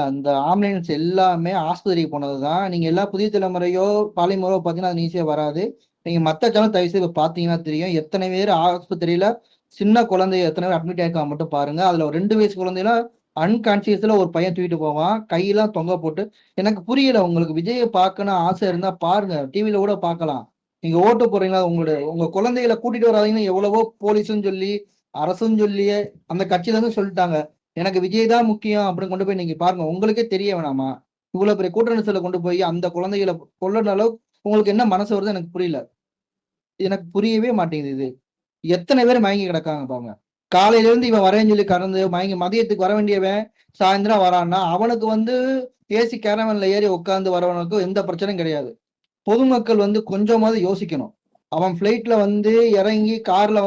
அந்த ஆம்புலன்ஸ் எல்லாமே ஆஸ்பத்திரிக்கு போனதுதான். நீங்க எல்லா புதிய தலைமுறையோ பாலிமரோ பாத்தீங்கன்னா அது ஈஸியா வராது. நீங்க மத்த சேனல் தயவு செய்து பாத்தீங்கன்னா தெரியும் எத்தனை பேர் ஆஸ்பத்திரியில சின்ன குழந்தைய எத்தனை பேர் அட்மிட் ஆயிருக்கா மட்டும் பாருங்க. அதுல ஒரு 2 வயசு குழந்தையில அன்கான்சியஸ்ல ஒரு பையன் தூக்கிட்டு போவான், கையெல்லாம் தொங்க போட்டு. எனக்கு புரியல, உங்களுக்கு விஜயை பார்க்கணும் ஆசை இருந்தா பாருங்க, டிவில கூட பார்க்கலாம். நீங்க ஓட்டு போறீங்களா, உங்க குழந்தைகளை கூட்டிட்டு வராதீங்கன்னு எவ்வளவோ போலீஸும் சொல்லி அரசும் சொல்லி அந்த கட்சியில இருந்து சொல்லிட்டாங்க. எனக்கு விஜய் தான் முக்கியம் அப்படின்னு கொண்டு போய் நீங்க பாருங்க, உங்களுக்கே தெரிய வேணாமா? இவ்வளவு பெரிய கூட்ட நெரிசல கொண்டு போய் அந்த குழந்தைகளை கொல்லுற அளவுக்கு உங்களுக்கு என்ன மனசு வருது எனக்கு புரியல. எனக்கு புரியவே மாட்டேங்குது. இது எத்தனை பேர் மயங்கி கிடக்காங்க பாருங்க. காலையில இருந்து இவன் வரேன்னு சொல்லி கறந்து மயங்கி மதியத்துக்கு வர வேண்டியவன் சாயந்தரம் வரான்னா அவனுக்கு ஏசி கேரவன்ல ஏறி உட்காந்து வரவனுக்கு எந்த பிரச்சனையும் கிடையாது. பொதுமக்கள் கொஞ்சமாவது யோசிக்கணும். அவன் பிளைட்ல இறங்கி கார்ல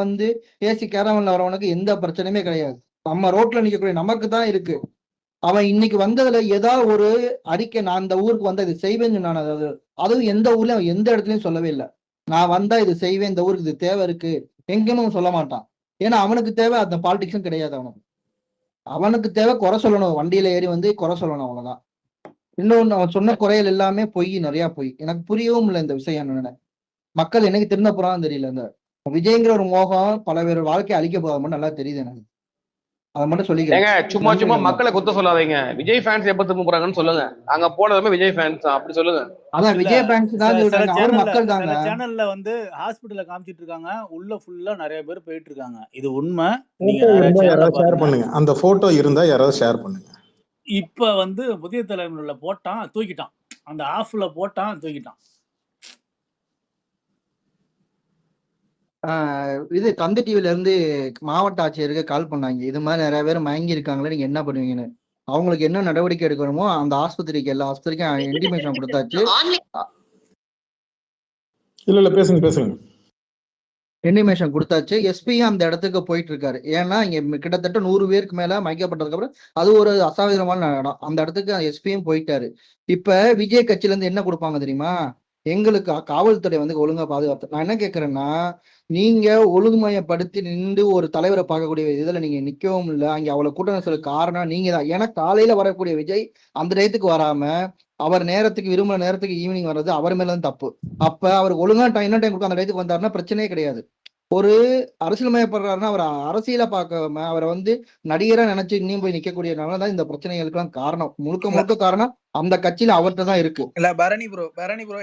ஏசி கேரவன்ல வரவனுக்கு எந்த பிரச்சனையுமே கிடையாது. நம்ம ரோட்ல நிக்கக்கூடிய நமக்கு தான் இருக்கு. அவன் இன்னைக்கு வந்ததுல ஏதாவது ஒரு அறிக்கை, நான் அந்த ஊருக்கு வந்தா இது செய்வேன்னு நான் அதுவும் எந்த ஊர்லயும் அவன் எந்த இடத்துலயும் சொல்லவே இல்லை. நான் வந்தா இது செய்வேன், இந்த ஊருக்கு இது தேவை இருக்கு எங்கேயும் சொல்ல மாட்டான். ஏன்னா அவனுக்கு தேவை அந்த பாலிடிக்ஸும் கிடையாது. அவனுக்கு தேவை குறை சொல்லணும், வண்டியில ஏறி குறை சொல்லணும், அவ்வளவுதான். இன்னொன்னு, அவன் சொன்ன குறைகள் எல்லாமே பொய், நிறைய பொய். எனக்கு புரியவும் இல்லை இந்த விஷயம் என்னன்னு. மக்கள் என்னைக்கு திருந்த போறான்னு தெரியல. இந்த விஜய்ங்கிற ஒரு மோகம் பல பேர் வாழ்க்கையை அழிக்க போகாம நல்லா தெரியுது எனக்கு. அதை மட்டும் சொல்லிக்கிறேன். ஏங்க சும்மா சும்மா மக்களை குத்த சொல்லாதீங்க. விஜய் ஃபேன்ஸ் எப்ப திரும்ப போறாங்கன்னு சொல்லுங்க. அங்க போனதுமே விஜய் ஃபேன்ஸ் அப்படி சொல்லுங்க. அதான் விஜய் ஃபேன்ஸ் தான் சொல்றாங்க, அவர் மக்கள் தாங்க. சில சேனல்ல ஹாஸ்பிடல்ல காமிச்சிட்டு இருக்காங்க, உள்ள ஃபுல்லா நிறைய பேர் போயிட்டு இருக்காங்க. இது உண்மை. நீங்க யாராவது ஷேர் பண்ணுங்க, அந்த போட்டோ இருந்தா யாராவது ஷேர் பண்ணுங்க. இப்ப புதிய தலைமுறையில போட்டான், தூக்கிட்டான். அந்த ஆஃப்ல போட்டான், தூக்கிட்டான். இது தந்தை டிவில இருந்து மாவட்ட ஆட்சியருக்கு கால் பண்ணாங்க, இது மாதிரி நிறைய பேர் மயங்கி இருக்காங்களே, நீங்க என்ன பண்ணுவீங்கன்னு. அவங்களுக்கு என்ன நடவடிக்கை எடுக்கணுமோ அந்த ஆஸ்பத்திரிக்கு எல்லா ஆஸ்பத்திரிக்கும் இன்டிமேஷன் கொடுத்தாச்சு. இல்ல பேசுங்க. இன்டிமேஷன் கொடுத்தாச்சு. எஸ்பியும் அந்த இடத்துக்கு போயிட்டு இருக்காரு. ஏன்னா இங்க கிட்டத்தட்ட 100 பேருக்கு மேல மயக்கப்பட்டதுக்கு அப்புறம் அது ஒரு அசாதாரணமான இடம். அந்த இடத்துக்கு எஸ்பியும் போயிட்டாரு. இப்ப விஜய் கட்சியில இருந்து என்ன கொடுப்பாங்க தெரியுமா? எங்களுக்கு காவல்துறை ஒழுங்கா பாதுகாப்பு. நான் என்ன கேட்கறேன்னா, நீங்க ஒழுங்குமயப்படுத்தி நின்று ஒரு தலைவரை பார்க்கக்கூடிய இதுல நீங்க நிக்கவும் இல்லை. அங்க அவ்வளவு கூட்டம் சொல்ல காரணம் நீங்க தான். ஏன்னா காலையில வரக்கூடிய விஜய் அந்த டயத்துக்கு வராம அவர் நேரத்துக்கு விரும்புற நேரத்துக்கு ஈவினிங் வர்றது அவர் மேலதான் தப்பு. அப்ப அவர் ஒழுங்கா என்ன டைம் கொடுக்க அந்த டயத்துக்கு வந்தாருன்னா பிரச்சனையே கிடையாது. ஒரு அரசியல்மயப்படுறாருன்னா அவர் அரசியலை பார்க்காம அவரை நடிகரா நினைச்சு இன்னும் போய் நிக்கக்கூடியனாலதான் இந்த பிரச்சனைகளுக்கெல்லாம் காரணம். முழுக்க காரணம் அந்த கட்சியில அவர்கிட்ட தான் இருக்கு. இல்ல பரணி ப்ரோ,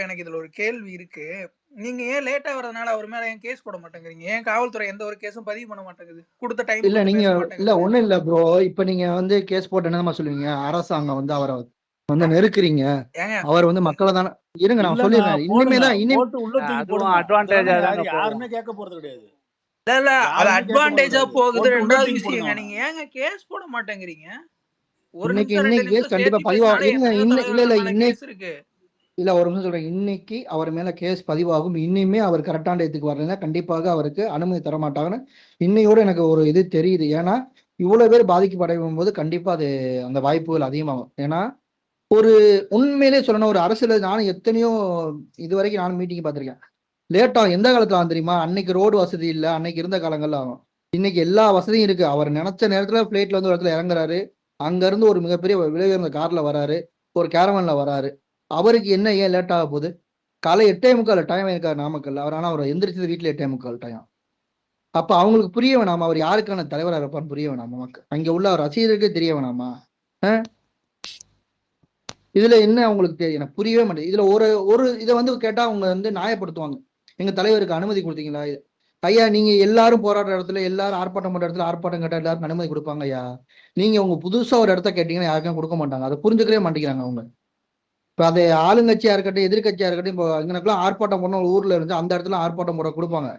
எனக்கு இதுல ஒரு கேள்வி இருக்கு. நீங்க ஏன் லேட்டா வரதுனால அவர் மேல ஏன் கேஸ் போட மாட்டேங்கிறீங்க? ஏன் காவல்துறை எந்த ஒரு கேஸும் பதிவு பண்ண மாட்டேங்குது? கொடுத்த டைம் இல்ல நீங்க இல்ல ஒண்ணும் இல்ல ப்ரோ. இப்ப நீங்க கேஸ் போட்டு என்னமா சொல்லுவீங்க? அரசாங்கம் அவரை நெருக்குறீங்க. அவர் மக்களை தானே. இருங்க நான் சொல்லிடுறேன். இனிமேதான் யாருமே கேட்க போறது கிடையாது. இல்ல அது அட்வான்டேஜா போகுது. ரெண்டாவது விஷயங்க, நீங்க ஏங்க கேஸ் போட மாட்டேங்கிறீங்க? ஒரு நிமிஷம் கண்டிப்பா பதிவாகும். இல்ல ஒரு நிமிஷம் சொல்றேன். இன்னைக்கு அவர் மேல கேஸ் பதிவாகும். இன்னுமே அவர் கரெக்டான இடத்துக்கு வரல, கண்டிப்பாக அவருக்கு அனுமதி தர மாட்டாங்கன்னு இன்னையோட எனக்கு ஒரு இது தெரியுது. ஏன்னா இவ்வளவு பேர் பாதிக்கப்படையும் போது கண்டிப்பா அது அந்த வாய்ப்புகள் அதிகமாகும். ஏன்னா ஒரு உண்மையிலே சொல்லணும், ஒரு அரசியல் நானும் எத்தனையோ இது வரைக்கும் நானும் மீட்டிங் பார்த்திருக்கேன். லேட்டா எந்த காலத்துல ஆகும் தெரியுமா? அன்னைக்கு ரோடு வசதி இல்லை, அன்னைக்கு இருந்த காலங்கள்ல ஆகும். இன்னைக்கு எல்லா வசதியும் இருக்கு. அவர் நினைச்ச நேரத்துல பிளைட்ல ஒரு இடத்துல இறங்குறாரு, அங்க இருந்து ஒரு மிகப்பெரிய விலை உயர்ந்த கார்ல வராரு, ஒரு கேரவன்ல வராரு. அவருக்கு என்ன ஏன் லேட் ஆக போகுது? காலை 8:45 டைம் இருக்காரு நாமக்கல். அவர் எந்திரிச்சது வீட்டுல 8:45 டைம். அப்ப அவங்களுக்கு புரிய வேணாமா அவர் யாருக்கான தலைவராக இருப்பான்னு? புரிய வேணாமா? மக்கள் அங்க உள்ள ரசிகர்களுக்கே தெரிய வேணாமா? இதுல என்ன அவங்களுக்கு தெரியும்? எனக்கு புரியவே மாட்டேங்குது. இதுல ஒரு இதை கேட்டா அவங்க நியாயப்படுத்துவாங்க. எங்க தலைவருக்கு அனுமதி கொடுத்தீங்களா? ஐயா நீங்க எல்லாரும் போராடுற இடத்துல, எல்லாரும் ஆர்ப்பாட்டம் பண்ற இடத்துல ஆர்ப்பாட்டம் கேட்டா எல்லாரும் அனுமதி கொடுப்பாங்க ஐயா. நீங்க உங்க புதுசா ஒரு இடத்த கேட்டீங்கன்னா யாருக்கும் கொடுக்க மாட்டாங்க. அதை புரிஞ்சுக்கவே மாட்டேங்கிறாங்க அவங்க. இப்ப அது ஆளுங்கட்சியா இருக்கட்டும் எதிர்கட்சியா இருக்கட்டும், இப்போ இங்கனக்குலாம் ஆர்ப்பாட்டம் பண்ண ஊர்ல இருந்து அந்த இடத்துல ஆர்ப்பாட்டம் போட கொடுப்பாங்க.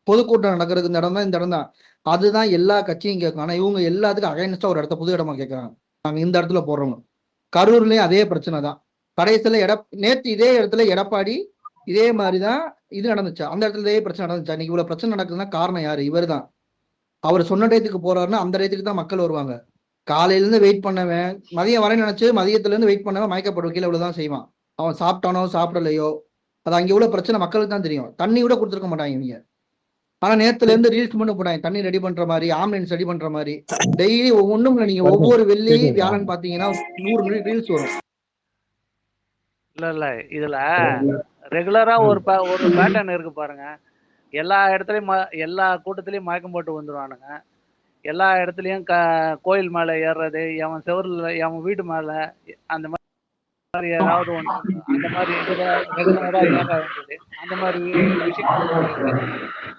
பொதுக்கூட்டம் நடக்கிறதுக்கு இந்த இடம் தான், இந்த இடம் தான். அதுதான் எல்லா கட்சியும் கேட்கும். ஆனா இவங்க எல்லாத்துக்கும் அகைன்ஸ்டா ஒரு இடத்த புது இடமா கேட்கறாங்க. நாங்க இந்த இடத்துல போடுறோம். கரூர்லயும் அதே பிரச்சனை தான். கடைசியில நேற்று இதே இடத்துல எடப்பாடி இதே மாதிரிதான் இது நடந்துச்சு. அந்த இடத்துல இதே பிரச்சனை நடந்துச்சு. அன்னைக்கு இவ்வளவு பிரச்சனை நடக்குதுன்னா காரணம் யாரு? இவர் தான். அவர் சொன்ன டயத்துக்கு போறாருன்னா அந்த டயத்துக்கு தான் மக்கள் வருவாங்க. காலையில இருந்து வெயிட் பண்ணவன் மதியம் வரை நினைச்சு மதியத்துல இருந்து வெயிட் பண்ணவன் மயக்கப்படுவ கீழே இவ்வளவுதான் செய்வான். அவன் சாப்பிட்டானோ சாப்பிடலையோ அது அங்க இவ்வளவு பிரச்சனை மக்களுக்கு தான் தெரியும். தண்ணி கூட கொடுத்துருக்க மாட்டாங்க இவங்க. ஆனா நேத்துல இருந்து ரீல்ஸ் மட்டும் போட்டாங்க, தண்ணி ரெடி பண்ற மாதிரி, ஆம்புலன்ஸ் ரெடி பண்ற மாதிரி. டெய்லி ஒண்ணும் இல்ல, நீங்க பரணி ஒவ்வொரு வெள்ளி கேக்குதுங்களா? வியாழன் பாத்தீங்கன்னா 100 ரீல்ஸ் வரும். இல்ல இதுல ரெகுலரா ம். ஒரு பேட்டர்ன் இருக்கு பாருங்க. எல்லா இடத்துலயும் எல்லா கூட்டத்திலயும் மயக்கம் போட்டு வந்துருவானுங்க. எல்லா இடத்துலயும் கோயில் மேல ஏறுறது, எவன் செவருல எவன் வீட்டு மேல அந்த மாதிரி ஏதாவது ஒண்ணு, அந்த மாதிரி இதுல ரெகுலரா ஏற வேண்டியது, அந்த மாதிரி விஷயங்கள் நடக்குது.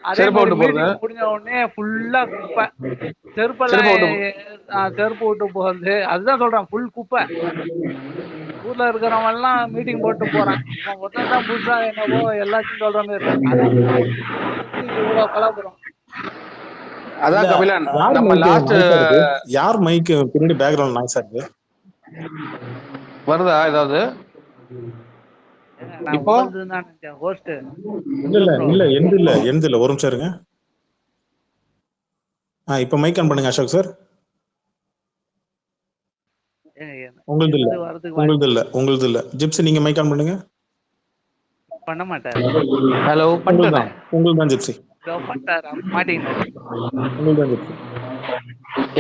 அதே செருப்பை மாதிரி விட்டு போறது, மீட்டிங் முடிஞ்ச உடனே ஃபுல்லா குப்பை. செருப்பை செருப்பெல்லாம் விட்டு செருப்பு விட்டு போகிறது, அதுதான் சொல்றான், ஃபுல் குப்பை. ஊர்ல இருக்கிறவங்க எல்லாம் மீட்டிங் போட்டு போறான், இவன் ஒருத்தன் தான் புதுசா என்னவோ எல்லாத்தையும் சொல்ற மாதிரி. அதான் இவ்வளவு கலாபுரம். அதான் இல்ல கபிலன் யார் நம்ம மைக் லாஸ்ட் நாய்ஸா இருக்கு? யார் மைக் பின்னாடி பேக்ரவுண்ட் நாய்ஸா இருக்கு? வருதா ஏதாவது நான் இப்போ? உங்களது தான் நினைச்சேன் ஹோஸ்ட். இல்ல எந்த இல்ல ஒரு நிமிஷம் இருங்க. இப்ப மைக் ஆன் பண்ணுங்க அசோக் சார். உங்களது இல்ல ஜிப்சி, நீங்க மைக் ஆன் பண்ணுங்க. பண்ண மாட்டாரு. ஹலோ பண்ணிட்டேன். உங்களுக்கு தான் ஜிப்சி. மாட்டீங்கன்னாரு. உங்களுக்கு தான் ஜிப்சி.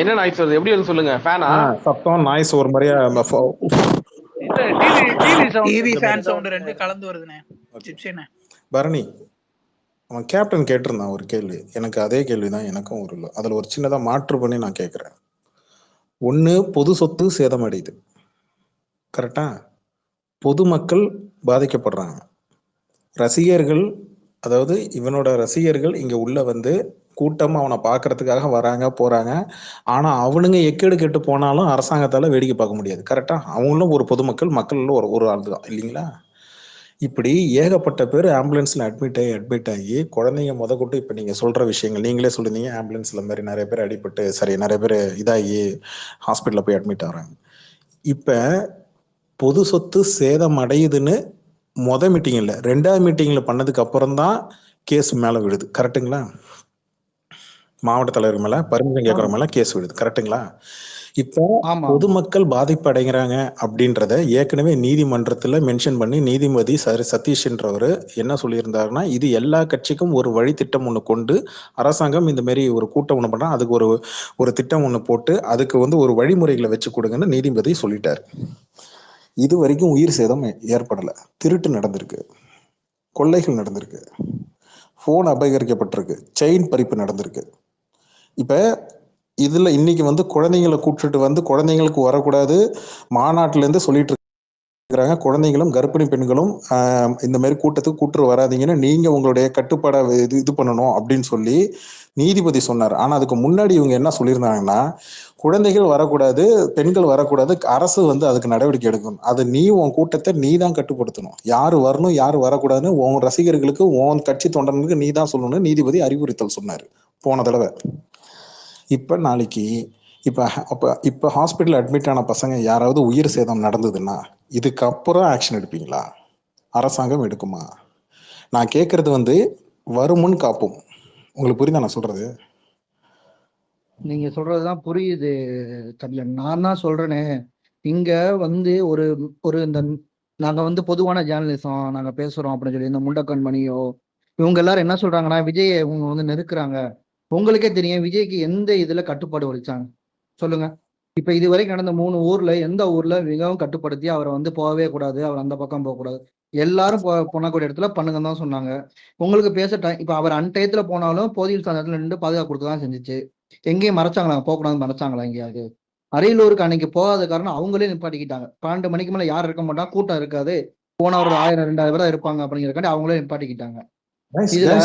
என்ன நாய்ஸ் வருது, எப்படி வந்து சொல்லுங்க? ஃபேனா? சத்தம் நாய்ஸ் ஒரு மாதிரியா டிவி ஃபேன் சவுண்ட் ரெண்டு கலந்து வருதுண்ணே. ஜிப்சிண்ணே. பரணி, அவன் கேப்டன் கேட்டிருந்தான் ஒரு கேள்வி, எனக்கு அதே கேள்விதான் எனக்கும் ஒரு அதுல ஒரு சின்னதா மாற்று பண்ணி நான் கேட்கிறேன். ஒண்ணு, பொது சொத்து சேதமடையுது, கரெக்டா? பொதுமக்கள் பாதிக்கப்படுறாங்க, ரசிகர்கள், அதாவது இவனோட ரசிகர்கள் இங்க உள்ள வந்து கூட்டம் அவனை பார்க்கறதுக்காக வராங்க போறாங்க. ஆனா அவனுங்க எக்கேடு கெட்டு போனாலும் அரசாங்கத்தால வேடிக்கை பார்க்க முடியாது, கரெக்டா? அவங்களும் ஒரு பொதுமக்கள், மக்கள் ஒரு ஆள் தான் இல்லைங்களா? இப்படி ஏகப்பட்ட பேர் ஆம்புலன்ஸ்ல அட்மிட் ஆகி குழந்தைங்க கொண்டு, இப்ப நீங்க சொல்ற விஷயங்கள் நீங்களே சொல்லிருந்தீங்க, ஆம்புலன்ஸ்ல மாதிரி நிறைய பேர் அடிபட்டு நிறைய பேர் இதாகி ஹாஸ்பிட்டல்ல போய் அட்மிட் ஆகுறாங்க. இப்ப பொது சொத்து சேதம் அடையுதுன்னு மீட்டிங் இல்ல, 2வது மீட்டிங்ல பண்ணதுக்கு அப்புறம் தான் கேஸ் மேல விடுது, கரெக்டுங்களா? மாவட்ட தலைவர் மேல பர்மிஷன் கேட்கற மேல கேஸ் விடுது, கரெக்டுங்களா? இப்போ பொதுமக்கள் பாதிப்பு அடைகிறாங்க அப்படின்றத ஏற்கனவே நீதிமன்றத்துல மென்ஷன் பண்ணி நீதிபதி சதீஷ்ன்றவர் என்ன சொல்லியிருந்தாருன்னா, இது எல்லா கட்சிக்கும் ஒரு வழித்திட்டம் ஒண்ணு கொண்டு அரசாங்கம் இந்த மாதிரி ஒரு கூட்டம் ஒண்ணு பண்ணா அதுக்கு ஒரு திட்டம் ஒண்ணு போட்டு அதுக்கு ஒரு வழிமுறைகளை வச்சு கொடுங்கன்னு நீதிபதி சொல்லிட்டாரு. இது வரைக்கும் உயிர் சேதம் ஏற்படல, திருட்டு நடந்திருக்கு, கொள்ளைகள் நடந்திருக்கு, போன் அபகரிக்கப்பட்டிருக்கு, செயின் பறிப்பு நடந்திருக்கு. இப்ப இதுல இன்னைக்கு குழந்தைங்களை கூப்பிட்டுட்டு குழந்தைங்களுக்கு வரக்கூடாது மாநாட்டுல இருந்து சொல்லிட்டு இருக்கிறாங்க, குழந்தைங்களும் கர்ப்பிணி பெண்களும் இந்த மாதிரி கூட்டத்துக்கு கூட்டு வராதீங்கன்னு நீங்க உங்களுடைய கட்டுப்பாடை இது பண்ணணும் அப்படின்னு சொல்லி நீதிபதி சொன்னார். ஆனா அதுக்கு முன்னாடி இவங்க என்ன சொல்லியிருந்தாங்கன்னா, குழந்தைகள் வரக்கூடாது, பெண்கள் வரக்கூடாது, அரசு அதுக்கு நடவடிக்கை எடுக்கணும், அது நீ உன் கூட்டத்தை நீ தான் கட்டுப்படுத்தணும், யாரு வரணும் யாரு வரக்கூடாதுன்னு உன் ரசிகர்களுக்கு உன் கட்சி தொண்டர்களுக்கு நீ தான் சொல்லணும்னு நீதிபதி அறிவுறுத்தல் சொன்னாரு போன தடவை. இப்ப நாளைக்கு இப்ப ஹாஸ்பிட்டல் அட்மிட் ஆன பசங்க யாராவது உயிர் சேதம் நடந்ததுன்னா இதுக்கப்புறம் ஆக்ஷன் எடுப்பீங்களா? அரசாங்கம் எடுக்குமா? நான் கேட்கறது வருமுன் காப்போம். உங்களுக்கு புரியுதா நான் சொல்றது? நீங்க சொல்றதுதான் புரியுது கபிலன். நான் தான் சொல்றேனே, இங்க ஒரு ஒரு இந்த நாங்க பொதுவான ஜேர்னலிசம் நாங்க பேசுறோம் அப்படின்னு சொல்லி இந்த முண்டக்கண்மணியோ இவங்க எல்லாரும் என்ன சொல்றாங்கன்னா, விஜயை இவங்க நெருக்குறாங்க. உங்களுக்கே தெரியும் விஜய்க்கு எந்த இதுல கட்டுப்பாடு வலிச்சாங்க சொல்லுங்க. இப்ப இது வரைக்கும் நடந்த 3 ஊர்ல எந்த ஊர்ல மிகவும் கட்டுப்படுத்தி அவரை போகவே கூடாது, அவர் அந்த பக்கம் போகக்கூடாது, எல்லாரும் போனக்கூடிய இடத்துல பண்ணுங்கன்னு தான் சொன்னாங்க. உங்களுக்கு பேச இப்ப அவர் அன்டயத்துல போனாலும் போதியில் சார்ந்த நின்று பாதுகாப்பு கொடுத்துதான் செஞ்சுச்சு. எங்கேயும் மறைச்சாங்களா? போகக்கூடாதுன்னு மறைச்சாங்களா எங்கேயாவது? அரியலூருக்கு அன்னைக்கு போகாத காரணம் அவங்களே நிப்பாட்டிக்கிட்டாங்க. 12 மணிக்கு மேல யாரும் இருக்க மாட்டா, கூட்டம் இருக்காது, போனவர்கள் 1000 2000 பேர் இருப்பாங்க அப்படிங்கிறக்காண்டி அவங்களே நிப்பாட்டிக்கிட்டாங்க. இதுல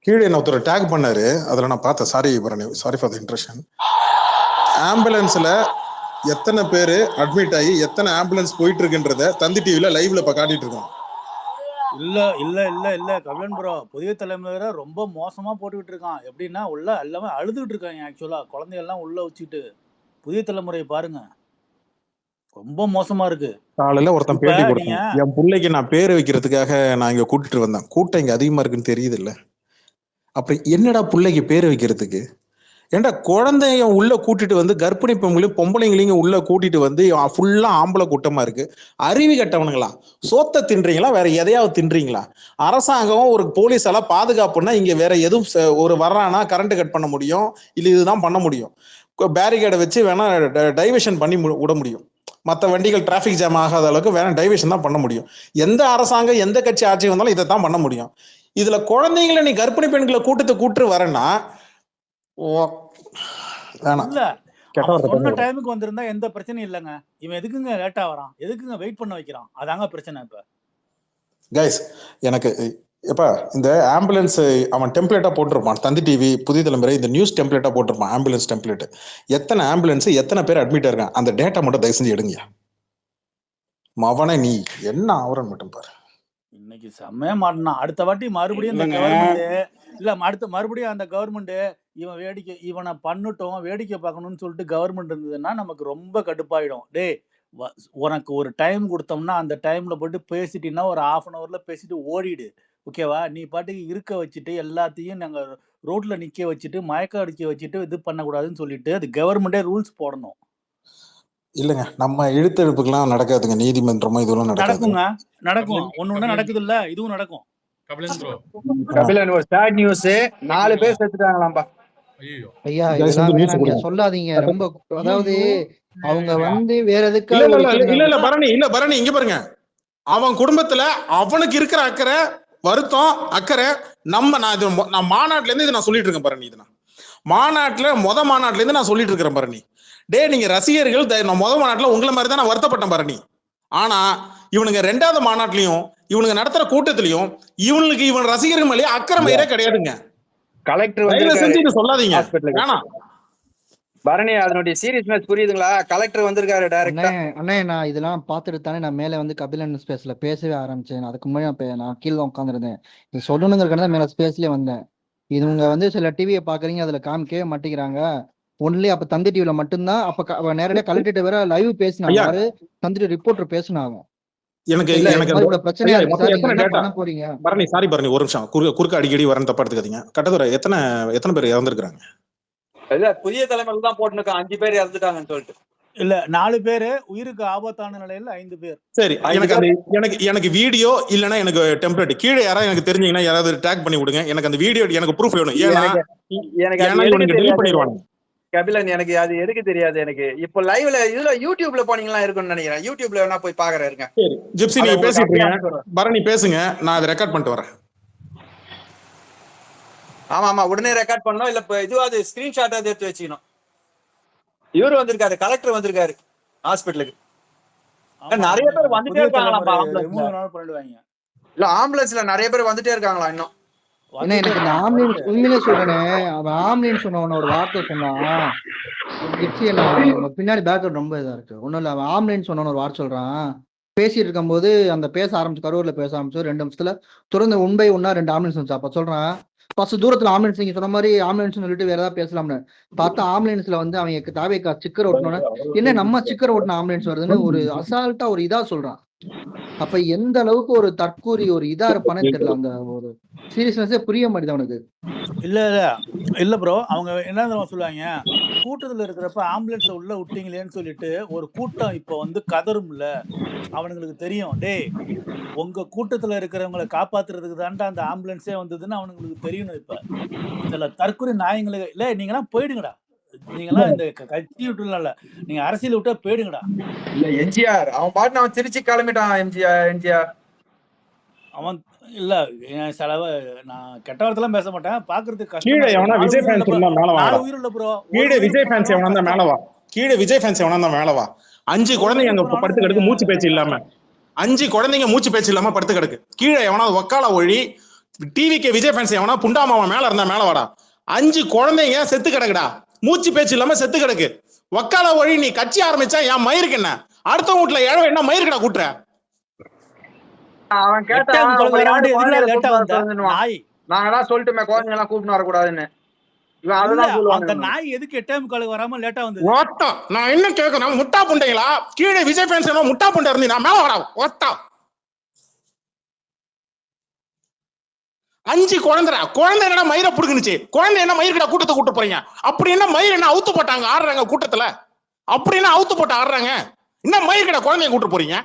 கீழே என்ன ஒருத்தர் டேக் பண்ணாரு, அதுல நான் பார்த்தேன். Sorry for the interruption. ஆம்புலன்ஸ்ல எத்தனை பேரு அட்மிட் ஆகி எத்தனை ஆம்புலன்ஸ் போயிட்டு இருக்குன்றத தந்தி டிவில லைவ்ல இப்ப காட்டிட்டு இருக்கோம். இல்ல கபிலன் ப்ரோ, புதிய தலைமுறை ரொம்ப மோசமா போட்டுக்கிட்டு இருக்கான். எப்படின்னா உள்ள எல்லாமே அழுதுகிட்டு இருக்காங்க. ஆக்சுவலா குழந்தையெல்லாம் உள்ள வச்சுட்டு புதிய தலைமுறையை பாருங்க, ரொம்ப மோசமா இருக்கு. காலையில ஒருத்தன் பேட்டி கொடுத்தேன், என் பிள்ளைக்கு நான் பேரு வைக்கிறதுக்காக நான் இங்க கூட்டிட்டு வந்தேன், கூட்டம் இங்க அதிகமா இருக்குன்னு தெரியுது இல்ல, அப்ப என்னடா பிள்ளைக்கு பேரு வைக்கிறதுக்கு? ஏன்டா குழந்தைய உள்ள கூட்டிட்டு வந்து கர்ப்பிணி பெண்களையும் பொம்பளைங்களையும் உள்ள கூட்டிட்டு வந்து ஃபுல்லா ஆம்பளை கூட்டமா இருக்கு. அறிவு கட்டவனுங்களா? சோத்த தின்றீங்களா? வேற எதையாவது தின்றீங்களா? அரசாங்கம் ஒரு போலீஸ் எல்லாம் பாதுகாப்புன்னா இங்க வேற எதுவும் ஒரு வர்றானா கரண்ட் கட் பண்ண முடியும், இல்ல இதுதான் பண்ண முடியும். பேரிகேடை வச்சு வேணா டைவர்ஷன் பண்ணி விட முடியும். மற்ற வண்டிகள் டிராபிக் ஜாம் ஆகாத அளவுக்கு வேற டைவர்ஷன் தான் பண்ண முடியும். எந்த அரசாங்கம் எந்த கட்சி ஆட்சி வந்தாலும் இதை தான் பண்ண முடியும். இதுல குழந்தைங்களை நீ கர்ப்பிணி பெண்களை கூட்டு வரேன்னா வேணாம். இல்ல அவன் சொன்ன டைமுக்கு வந்திருந்தா எந்த பிரச்சனையும் இல்லைங்க. இவன் எதுக்குங்க லேட்டா வரான், எதுக்குங்க வெயிட் பண்ண வைக்கிறான், அதாங்க பிரச்சனை. இப்ப கைஸ் எனக்கு எப்பா இந்த ஆம்புலன்ஸ் அவன் டெம்ப்ளேட்டா போட்டிருப்பான். தந்தி டிவி, புதிய தலைமுறை இந்த நியூஸ் டெம்ப்ளேட்டா போட்டிருப்பான். ஆம்புலன்ஸ் டெம்ப்ளேட் எத்தனை ஆம்புலன்ஸ் எத்தனை பேர் அட்மிட் இருக்கான் அந்த டேட்டா மட்டும் தயவு செஞ்சு எடுங்க. மவனை நீ என்ன ஆவரன் மட்டும் பாரு. இன்னைக்கு செம்மையா மாட்டினான். அடுத்த வாட்டி மறுபடியும் இந்த கவர்மெண்ட் இல்ல மறுபடியும் அந்த கவர்மெண்ட் இவன் இவனை பண்ணட்டும் வேடிக்கை பார்க்கணும்னு சொல்லிட்டு கவர்மெண்ட் இருந்ததுன்னா நமக்கு ரொம்ப கடுப்பாயிடும். டே உனக்கு ஒரு டைம் கொடுத்தோம்னா அந்த டைம்ல போட்டு பேசிட்டீங்கன்னா ஒரு 1/2 hourல பேசிட்டு ஓடிடு. ஓகேவா? நீ பாட்டுக்கு இருக்க வச்சுட்டு எல்லாத்தையும் நாங்க ரோட்ல நிக்க வச்சுட்டு மயக்க அடிக்க வச்சுட்டு இது பண்ணக்கூடாதுன்னு சொல்லிட்டு அது கவர்மெண்டே ரூல்ஸ் போடணும். இல்லங்க நம்ம இழுத்தெழுப்புக்கெல்லாம் நடக்காதுங்க. நீதிமன்றமும் இதெல்லாம் நடக்குங்க. நடக்கும். ஒண்ணு நடக்குது இல்ல, இதுவும் நடக்கும். கபிலன் ஒரு சாட் நியூஸ் 4 பேர் செத்துட்டாங்களாம்பா. ஐயா இதெல்லாம் வேணாங்க, சொல்லாதீங்க. ரொம்ப அதாவது அவங்க வந்து வேற எதுக்காக இல்ல பரணி இங்க பாருங்க. அவன் குடும்பத்துல அவனுக்கு இருக்கிற அக்கறை வருத்தம் அக்கறை நான் மாநாட்டுல இருந்து இதை நான் சொல்லிட்டு இருக்கேன் பரணி. இது நான் மாநாட்டுல மாநாட்டுல இருந்து நான் சொல்லிட்டு இருக்கிறேன் பரணி. டே நீங்க ரசிகர்கள் மாநாட்டுல உங்களை மாதிரி தான் நான் வருத்தப்பட்டேன் பரணி. ஆனா இவனுங்க 2வது மாநாட்டிலையும் இவனுங்க நடத்துற கூட்டத்திலையும் இவன் ரசிகர்கள் மேலேயே அக்கறை மயிரே கிடையாதுங்க. கலெக்டர் செஞ்சு சொல்லாதீங்க. பரணி அதனுடைய சீரியஸ்னஸ் புரியுதுங்களா? கலெக்டர் வந்திருக்காரு டைரக்டா. அண்ணே நான் இதெல்லாம் பார்த்துட்டு தானே நான் மேல வந்து கபிலன் ஸ்பேஸ்ல பேசவே ஆரம்பிச்சேன். அதுக்கு முன்னாடி நான் கீழே உட்காந்துருந்தேன். இது சொல்லணுங்கிறதுக்காக மேல ஸ்பேஸ்லயே வந்தேன். இதுங்க வந்து சில டிவியை பாக்குறீங்க, அதுல காமிக்கவே மாட்டேங்கிறாங்க. ஒன்லி அப்ப தந்தி டிவில மட்டும்தான். அப்ப நேரடியா கலெக்டர் வேற லைவ் பேசினாங்க. தந்தி ரிப்போர்ட்டர் பேசினாங்க. எனக்கு பிரச்சனையா போறீங்க பரணி. சாரி பரணி, ஒரு நிமிஷம் குறுக்க அடிக்கடி வரேன், தப்பா எடுத்துக்காதீங்க. கட்டதுரை எத்தனை பேர் இறந்துருக்காங்க? இல்ல புதிய தலைமையில தான் போட்டுருக்கான் 5 பேர் இறந்துட்டாங்கன்னு சொல்லிட்டு. இல்ல 4 பேரு உயிருக்கு ஆபத்தான நிலையில 5 பேர். சரி, எனக்கு வீடியோ இல்லனா எனக்கு டெம்ப்ளேட் கீழே யாராவது எனக்கு தெரிஞ்சீங்கன்னா யாராவது டேக் பண்ணி விடுங்க. எனக்கு அந்த வீடியோ எனக்கு ப்ரூஃப் வேணும். கபிலன் எனக்கு அது எதுக்கு தெரியாது. எனக்கு இப்போ லைவ்ல இதுல யூடியூப்ல போனீங்களா இருக்கும்னு நினைக்கிறேன். யூடியூப்ல வேணா போய் பாக்குறேன். சரி ஜிப்சி நீங்க பேசிட்டு இருக்கீங்க, பரணி பேசுங்க, நான் அதை ரெக்கார்ட் பண்ணிட்டு வரேன். ஆமா உடனே ரெக்கார்ட் பண்ணோம். இல்ல இதுவாது ஸ்கிரீன்ஷாட் எடுத்து வச்சுக்கணும். இவரு வந்திருக்காரு, கலெக்டர் வந்திருக்காரு ஹாஸ்பிட்டலுக்கு. நிறைய பேர் வந்துட்டே இருக்காங்களா? இல்ல ஆம்புலன்ஸ்ல நிறைய பேர் வந்துட்டே இருக்காங்களா இன்னும்? எனக்கு இந்த ஆம்புலன்ஸ் உண்மையிலே சொல்றேன். அவன் ஆம்புலன்ஸ் சொன்ன ஒரு வார்த்தை சொன்னான். பின்னாடி பேக்ரவுண்ட் ரொம்ப இதா இருக்கு. ஒன்னும் இல்ல, அவன் ஆம்புலன்ஸ் சொன்ன ஒரு வார்த்தை சொல்றான். பேசிட்டு இருக்கும் போது அந்த பேச ஆரம்பிச்சு கரூர்ல பேச ஆரம்பிச்சு 2 நிமிஷத்துல தொடர்ந்து 1 by 1 2 ஆம்புலன்ஸ் வந்துச்சு. அப்ப சொல்றான் ஃபர்ஸ்ட் தூரத்துல ஆம்புலன்ஸ், நீங்க சொன்ன மாதிரி ஆம்புலன்ஸ் சொல்லிட்டு வேற ஏதாவது பேசலாம்னு பார்த்தா ஆம்புலன்ஸ்ல வந்து அவன் தாவேக்கா சிக்கர் ஓட்டணும்னா என்ன நம்ம சிக்கர் ஓட்டின ஆம்புலன்ஸ் வருதுன்னு ஒரு அசால்ட்டா ஒரு இதா சொல்றான். அப்ப எந்த அளவுக்கு ஒரு தற்கூரி ஒரு இதா இருப்பானே தெரியல. அந்த ஒரு சீரியஸ்னஸே புரிய மாட்டேது அவனுக்கு. இல்ல ப்ரோ, அவங்க என்ன சொல்லுவாங்க, கூட்டத்துல இருக்கிறப்ப ஆம்புலன்ஸ் உள்ள விட்டீங்களேன்னு சொல்லிட்டு ஒரு கூட்டம் இப்ப வந்து கதறும்ல, அவனுங்களுக்கு தெரியும். டே உங்க கூட்டத்துல இருக்கிறவங்களை காப்பாத்துறதுக்கு தாண்டா அந்த ஆம்புலன்ஸே வந்ததுன்னு அவனுங்களுக்கு தெரியணும். இப்ப இதுல தற்கொலை நாயங்களுக்கு இல்ல, நீங்களாம் போயிடுங்கடா. நீங்களாம் இந்த கட்சி விட்டுல, நீங்க அரசியல் விட்டா போயிடுங்கடா. இல்ல எம்ஜிஆர் அவன் பாட்டு அவன் திருச்சி கிளம்பிட்டான். எம்ஜிஆர் அவன் இல்ல செலவு. நான் கெட்ட வார்த்தைலாம் பேச மாட்டேன். பாக்குறதுக்கு கஷ்டம். விஜய் ஃபேன்ஸ் மேல வா. கீழே விஜய் ஃபேன்ஸ் எவனா மேல வா. கீழே விஜய் ஃபேன்ஸ் எவனா மேல வா. 5 குழந்தைங்க அங்க படுத்து கிடக்கு மூச்சு பேச்சு இல்லாம. 5 குழந்தைங்க மூச்சு பேச்சு இல்லாம படுத்து கிடக்கு. கீழே எவனாவது ஒக்கால ஒழி டிவிக்கு விஜய் ஃபேன்ஸ் எவனா புண்டாமாவன் மேல இருந்தா மேல வாடா. 5 குழந்தைங்க செத்து கிடக்குடா, மூச்சு பேச்சு இல்லாம செத்து கிடக்கு. ஒக்கால ஒழி நீ கட்சி ஆரம்பிச்சா என் மயிருக்கு என்ன? அடுத்த வீட்டுல ஏழை என்ன மயிருக்கடா கூட்டுற? அவன் கேட்டான் நாங்கதான் சொல்லிட்டுமே குழந்தைங்க எல்லாம் கூப்பிட்டு வரக்கூடாதுன்னு. அந்த நாய் எதுக்கு 8 வராம லேட்டா வந்து நான் என்ன கேட்கணும், முட்டா புண்டைங்களா? கீழே விஜய் ஃபேன்ஸ் முட்டா புண்டை இருந்து நான் மேல வரா ஒத்தா. 5 குழந்தை என்னடா மயிரை புடுங்குனுச்சு, குழந்தை என்ன மயிர்கிட்ட கூட்டத்தை கூட்டு போறீங்க? அப்படி என்ன மயிர் என்ன அவுத்து போட்டாங்க ஆடுறாங்க கூட்டத்துல? அப்படி என்ன அவுத்து போட்டு ஆடுறாங்க? என்ன மயிர்கிட்ட குழந்தைய கூட்டு போறீங்க?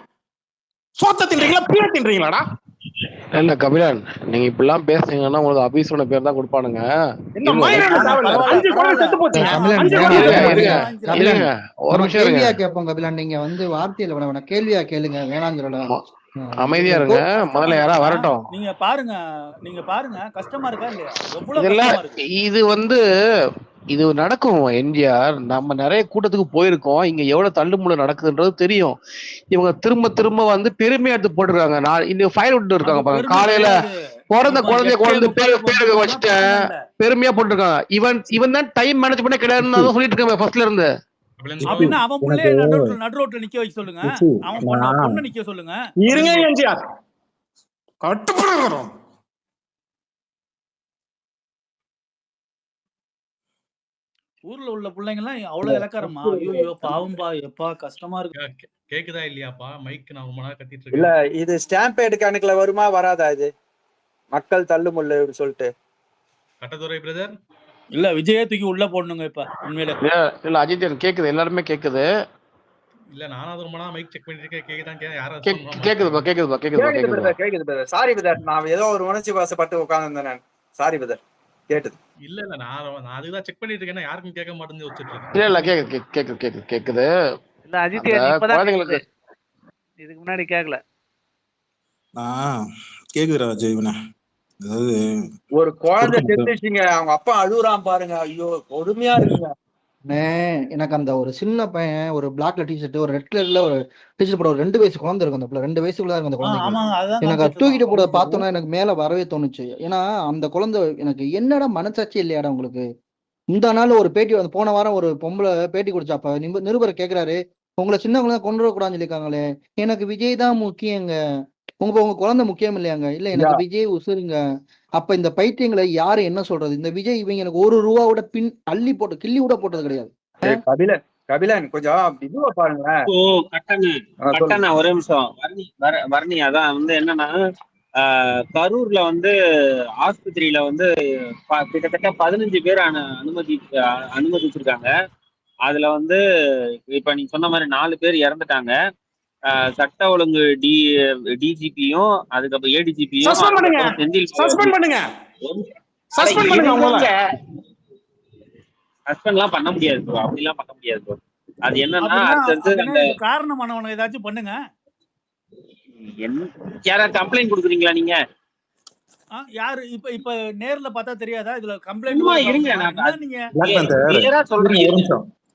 சோத்த தின்றீங்களா பீர தின்றீங்களாடா? இல்ல கபிலன், நீங்க இப்படிலாம் பேசுனீங்கன்னா உங்களுக்கு அபிசோட பேர் தான் கொடுப்பானுங்க. என்ன மயிர் என்ன தேவையில்ல? 5 குழந்தை செத்து போச்சுங்க. 5 குழந்தை செத்து போச்சுங்க. இருங்க ஒரு நம்ம நிமிஷம் இருங்க, கேள்வியா கேட்போம் கபிலன். நீங்க வந்து வார்த்தையில வேணா கேள்வியா கேளுங்க, வேணாம்னு சொல்லலாம். அமைதியா இருங்க, முதல்ல யாரா வரட்டும். நீங்க பாருங்க கஷ்டமா இருக்கா இல்லையா? எவ்வளவு இதெல்லாம் கஷ்டமா இருக்கு. இது நடக்கும் எம்ஜிஆர். நம்ம நிறைய கூட்டத்துக்கு போயிருக்கோம், இங்க எவ்வளவு தள்ளுமுள்ள நடக்குதுன்றது தெரியும். இவங்க திரும்ப திரும்ப வந்து பெருமையா எடுத்து போட்டுருக்காங்க. நான் இன்னும் ஃபயர் விட்டு இருக்காங்க பாருங்க, காலையில பிறந்த குழந்தை பேருக்கு வச்சுட்டேன் பெருமையா போட்டுருக்காங்க. இவன் தான் டைம் மேனேஜ்மெண்ட் கிடையாதுன்னு சொல்லிட்டு இருக்காங்க ஃபர்ஸ்ட்ல இருந்து. அப்படின்னா அவன் புள்ளைய நடுரோட்ல நிக்க வைக்க சொல்லுங்க, அவன் பொண்ணு நிக்க சொல்லுங்க. இருங்க எம்ஜிஆர், கட்டுப்படுறோம். ஊர்ல உள்ள பிள்ளைங்க எல்லாம் அவ்வளவு இலக்காரமா? ஐயோ பாவம்பா, எப்பா கஷ்டமா இருக்கு. கேக்குதா இல்லையாப்பா? மைக் நான் ரொம்ப நேரம் கத்திட்டு இல்ல இருக்கேன். இது ஸ்டாம்பேடு கணக்குல வருமா வராதா? இது மக்கள் தள்ளுமுள்ள சொல்லிட்டு கட்டதுரை பிரதர் இல்ல விஜயே தூக்கி உள்ள போடணுங்க இப்ப உண்மையில. இல்ல அஜித் கேக்குது, எல்லாருமே கேக்குது. இல்ல நானும் ரொம்ப நேரம் மைக் செக் பண்ணிட்டு இருக்கேன். கேக்குதான் யாரும் கேக்குது பிரதர். சாரி பிரதர், நான் ஏதோ ஒரு உணர்ச்சி வாசப்பட்டு உட்கார்ந்திருந்தேன். சாரி பிரதர், கேட்டது. இல்ல நான் அதுதான் செக் பண்ணிட்டு இருக்கேன், யாருக்கும் கேட்க மாட்டேன்னு யோசிச்சுட்டு இருக்கேன். இல்ல கேக்குது. இல்ல அஜித் இப்பதான் இதுக்கு முன்னாடி கேட்கல. கேக்குதுடா ஜெய்வன. அதாவது ஒரு குழந்தை செத்துச்சுங்க, அவங்க அப்பா அழுகுறான் பாருங்க. ஐயோ பொறுமையா இருக்குங்க. எனக்கு அந்த ஒரு சின்ன பையன் ஒரு பிளாக்ல டிஷர்ட், ஒரு ரெட் கலர்ல ஒரு டிஷர்ட் போட ஒரு 2 வயசு குழந்தை இருக்கும். அந்த 2 வயசுக்குள்ள இருக்கும் அந்த குழந்தைக்கு. எனக்கு அது தூக்கிட்டு போட பார்த்தோன்னா எனக்கு மேல வரவே தோணுச்சு. ஏன்னா அந்த குழந்தை எனக்கு என்னடா மனசாட்சி இல்லையாடா உங்களுக்கு? இந்த நாள் ஒரு பேட்டி வந்து போன வாரம் ஒரு பொம்பளை பேட்டி கொடுத்தா, அப்ப நிருபர் கேக்குறாரு, உங்களை சின்ன குழந்தை கொண்டு வரக்கூடாதுன்னு சொல்லியிருக்காங்களே, எனக்கு விஜய் தான் முக்கியங்க, உங்க குழந்தை முக்கியம் இல்லையாங்க? இல்ல எனக்கு விஜய் உசுருங்க. அப்ப இந்த பைத்தியங்களை யாரு என்ன சொல்றது? இந்த விஜய் இவங்க எனக்கு ₹1 பின் அள்ளி போட்டு கிள்ளி கூட போட்டது கிடையாது. கபிலன் கொஞ்சம் இதுவா பாருங்க. ஒரே நிமிஷம் வர்ணி. அதான் வந்து என்னன்னா, கரூர்ல வந்து ஆஸ்பத்திரியில வந்து கிட்டத்தட்ட 15 பேர் அனுமதிச்சிருக்காங்க. அதுல வந்து இப்ப நீங்க சொன்ன மாதிரி 4 பேர் இறந்துட்டாங்க. சட்ட ஒழுங்கு டிஜிபியும் அதுக்கப்புறம் ஏடிஜிபியும் சஸ்பெண்ட்லாம் பண்ண முடியாது ப்ரோ, அப்படிலாம் பண்ண முடியாது ப்ரோ. அது என்னன்னா காரணமானவனை ஏதாச்சும் பண்ணுங்க. யாராவது கம்ப்ளைண்ட் கொடுக்குறீங்களா நீங்க? யாரு இப்ப நேர்ல பார்த்தா தெரியாதா இதுல கம்ப்ளைண்ட்? இருங்க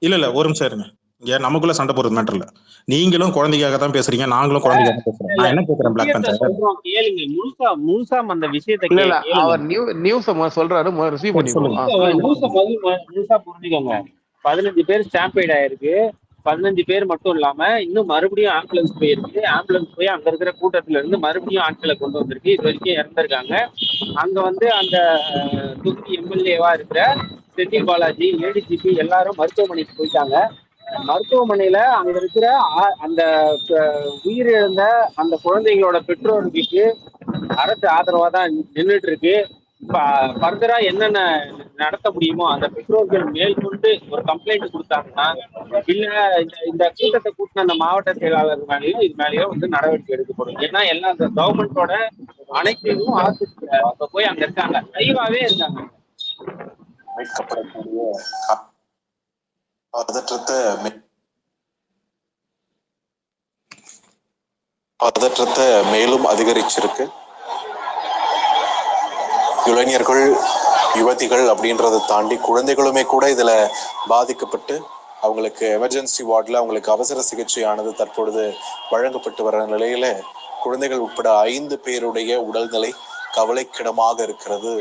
இல்ல ஒரு நிமிஷம் இருங்க. நமக்குள்ள சண்டை போறது மேட்டர் இல்ல. நீங்களும் குழந்தைக்காக தான் பேசுறீங்க, நாங்களும் குழந்தைக்காக பேசுறோம். நான் என்ன கேக்குறேன், பிளாக் பேந்தர் கேளுங்க முழுசா அந்த விஷயத்தை கேளுங்க. அவர் நியூஸ் சொல்றாரு, ரிசீவ் பண்ணிக்கோங்க. முழுசா புரிஞ்சுக்கோங்க. 15 பேர் ஸ்டாம்பேட் ஆயிருக்கு. 15 பேர் மட்டும் இல்லாம இன்னும் மறுபடியும் ஆம்புலன்ஸ் போயிருக்கு. ஆம்புலன்ஸ் போய் அங்க இருக்கிற கூட்டத்துல இருந்து மறுபடியும் ஆட்களை கொண்டு வந்திருக்கு. இது வரைக்கும் இறந்திருக்காங்க. அங்க வந்து அந்த தொகுதி எம்எல்ஏவா இருக்கிற செந்தில் பாலாஜி, ஏடிஜிபி எல்லாரும் மருத்துவமனைக்கு போயிட்டாங்க. மருத்துவமனையில அங்க இருக்கிற அந்த உயிரிழந்த அந்த குழந்தைகளோட பெற்றோர்களுக்கு அரசு ஆதரவா தான் நின்றுட்டு இருக்கு. ஃபர்தரா என்னென்ன நடத்த முடியுமோ அந்த பெற்றோர்கள் மேற்கொண்டு ஒரு கம்ப்ளைண்ட் கொடுத்தாங்கன்னா, இல்ல இந்த கூட்டத்தை கூட்டின அந்த மாவட்ட செயலாளர் மேலேயும் இது மேலேயும் வந்து நடவடிக்கை எடுக்கப்படும். ஏன்னா எல்லாம் அந்த கவர்மெண்டோட அனைத்து இதுவும் ஆசிரியர் போய் அங்க இருக்காங்க, லைவாவே இருக்காங்க. பதற்றத்தை மேலும் அதிகரிச்சிருக்கு. இளைஞர்கள், யுவதிகள் அப்படின்றத தாண்டி குழந்தைகளுமே கூட இதுல பாதிக்கப்பட்டு அவங்களுக்கு எமர்ஜென்சி வார்டில் அவங்களுக்கு அவசர சிகிச்சையானது தற்பொழுது வழங்கப்பட்டு வர நிலையில குழந்தைகள் உட்பட 5 பேருடைய உடல்நிலை கவலைக்கிடமாக இருக்கிறது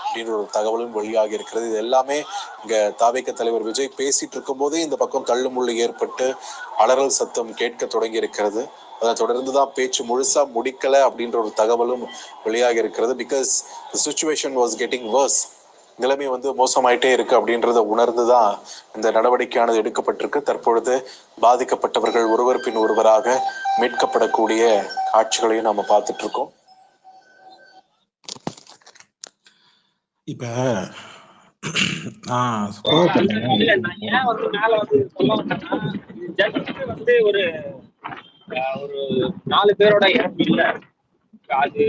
அப்படின்ற ஒரு தகவலும் வெளியாகி இருக்கிறது. இது எல்லாமே இங்க தாவேக தலைவர் விஜய் பேசிட்டு இருக்கும் போதே இந்த பக்கம் தள்ளுமுள்ளு ஏற்பட்டு அலறல் சத்தம் கேட்க தொடங்கி இருக்கிறது. அதை தொடர்ந்துதான் பேச்சு முழுசா முடிக்கல அப்படின்ற ஒரு தகவலும் வெளியாகி இருக்கிறது. Because the situation was getting worse. நிலைமை வந்து மோசமாயிட்டே இருக்கு அப்படின்றத உணர்ந்துதான் இந்த நடவடிக்கையானது எடுக்கப்பட்டிருக்கு. தற்பொழுது பாதிக்கப்பட்டவர்கள் ஒருவர் பின் ஒருவராக மீட்கப்படக்கூடிய காட்சிகளையும் நாம பார்த்துட்டு இருக்கோம். இப்ப நான் கோவப்படுறேன். நான் ஏன் வந்து மேல வந்து சொல்ல வந்தேன்னா, ஜட்ஜுக்கு வந்து ஒரு 4 பேரோட இறப்பு இல்ல. அது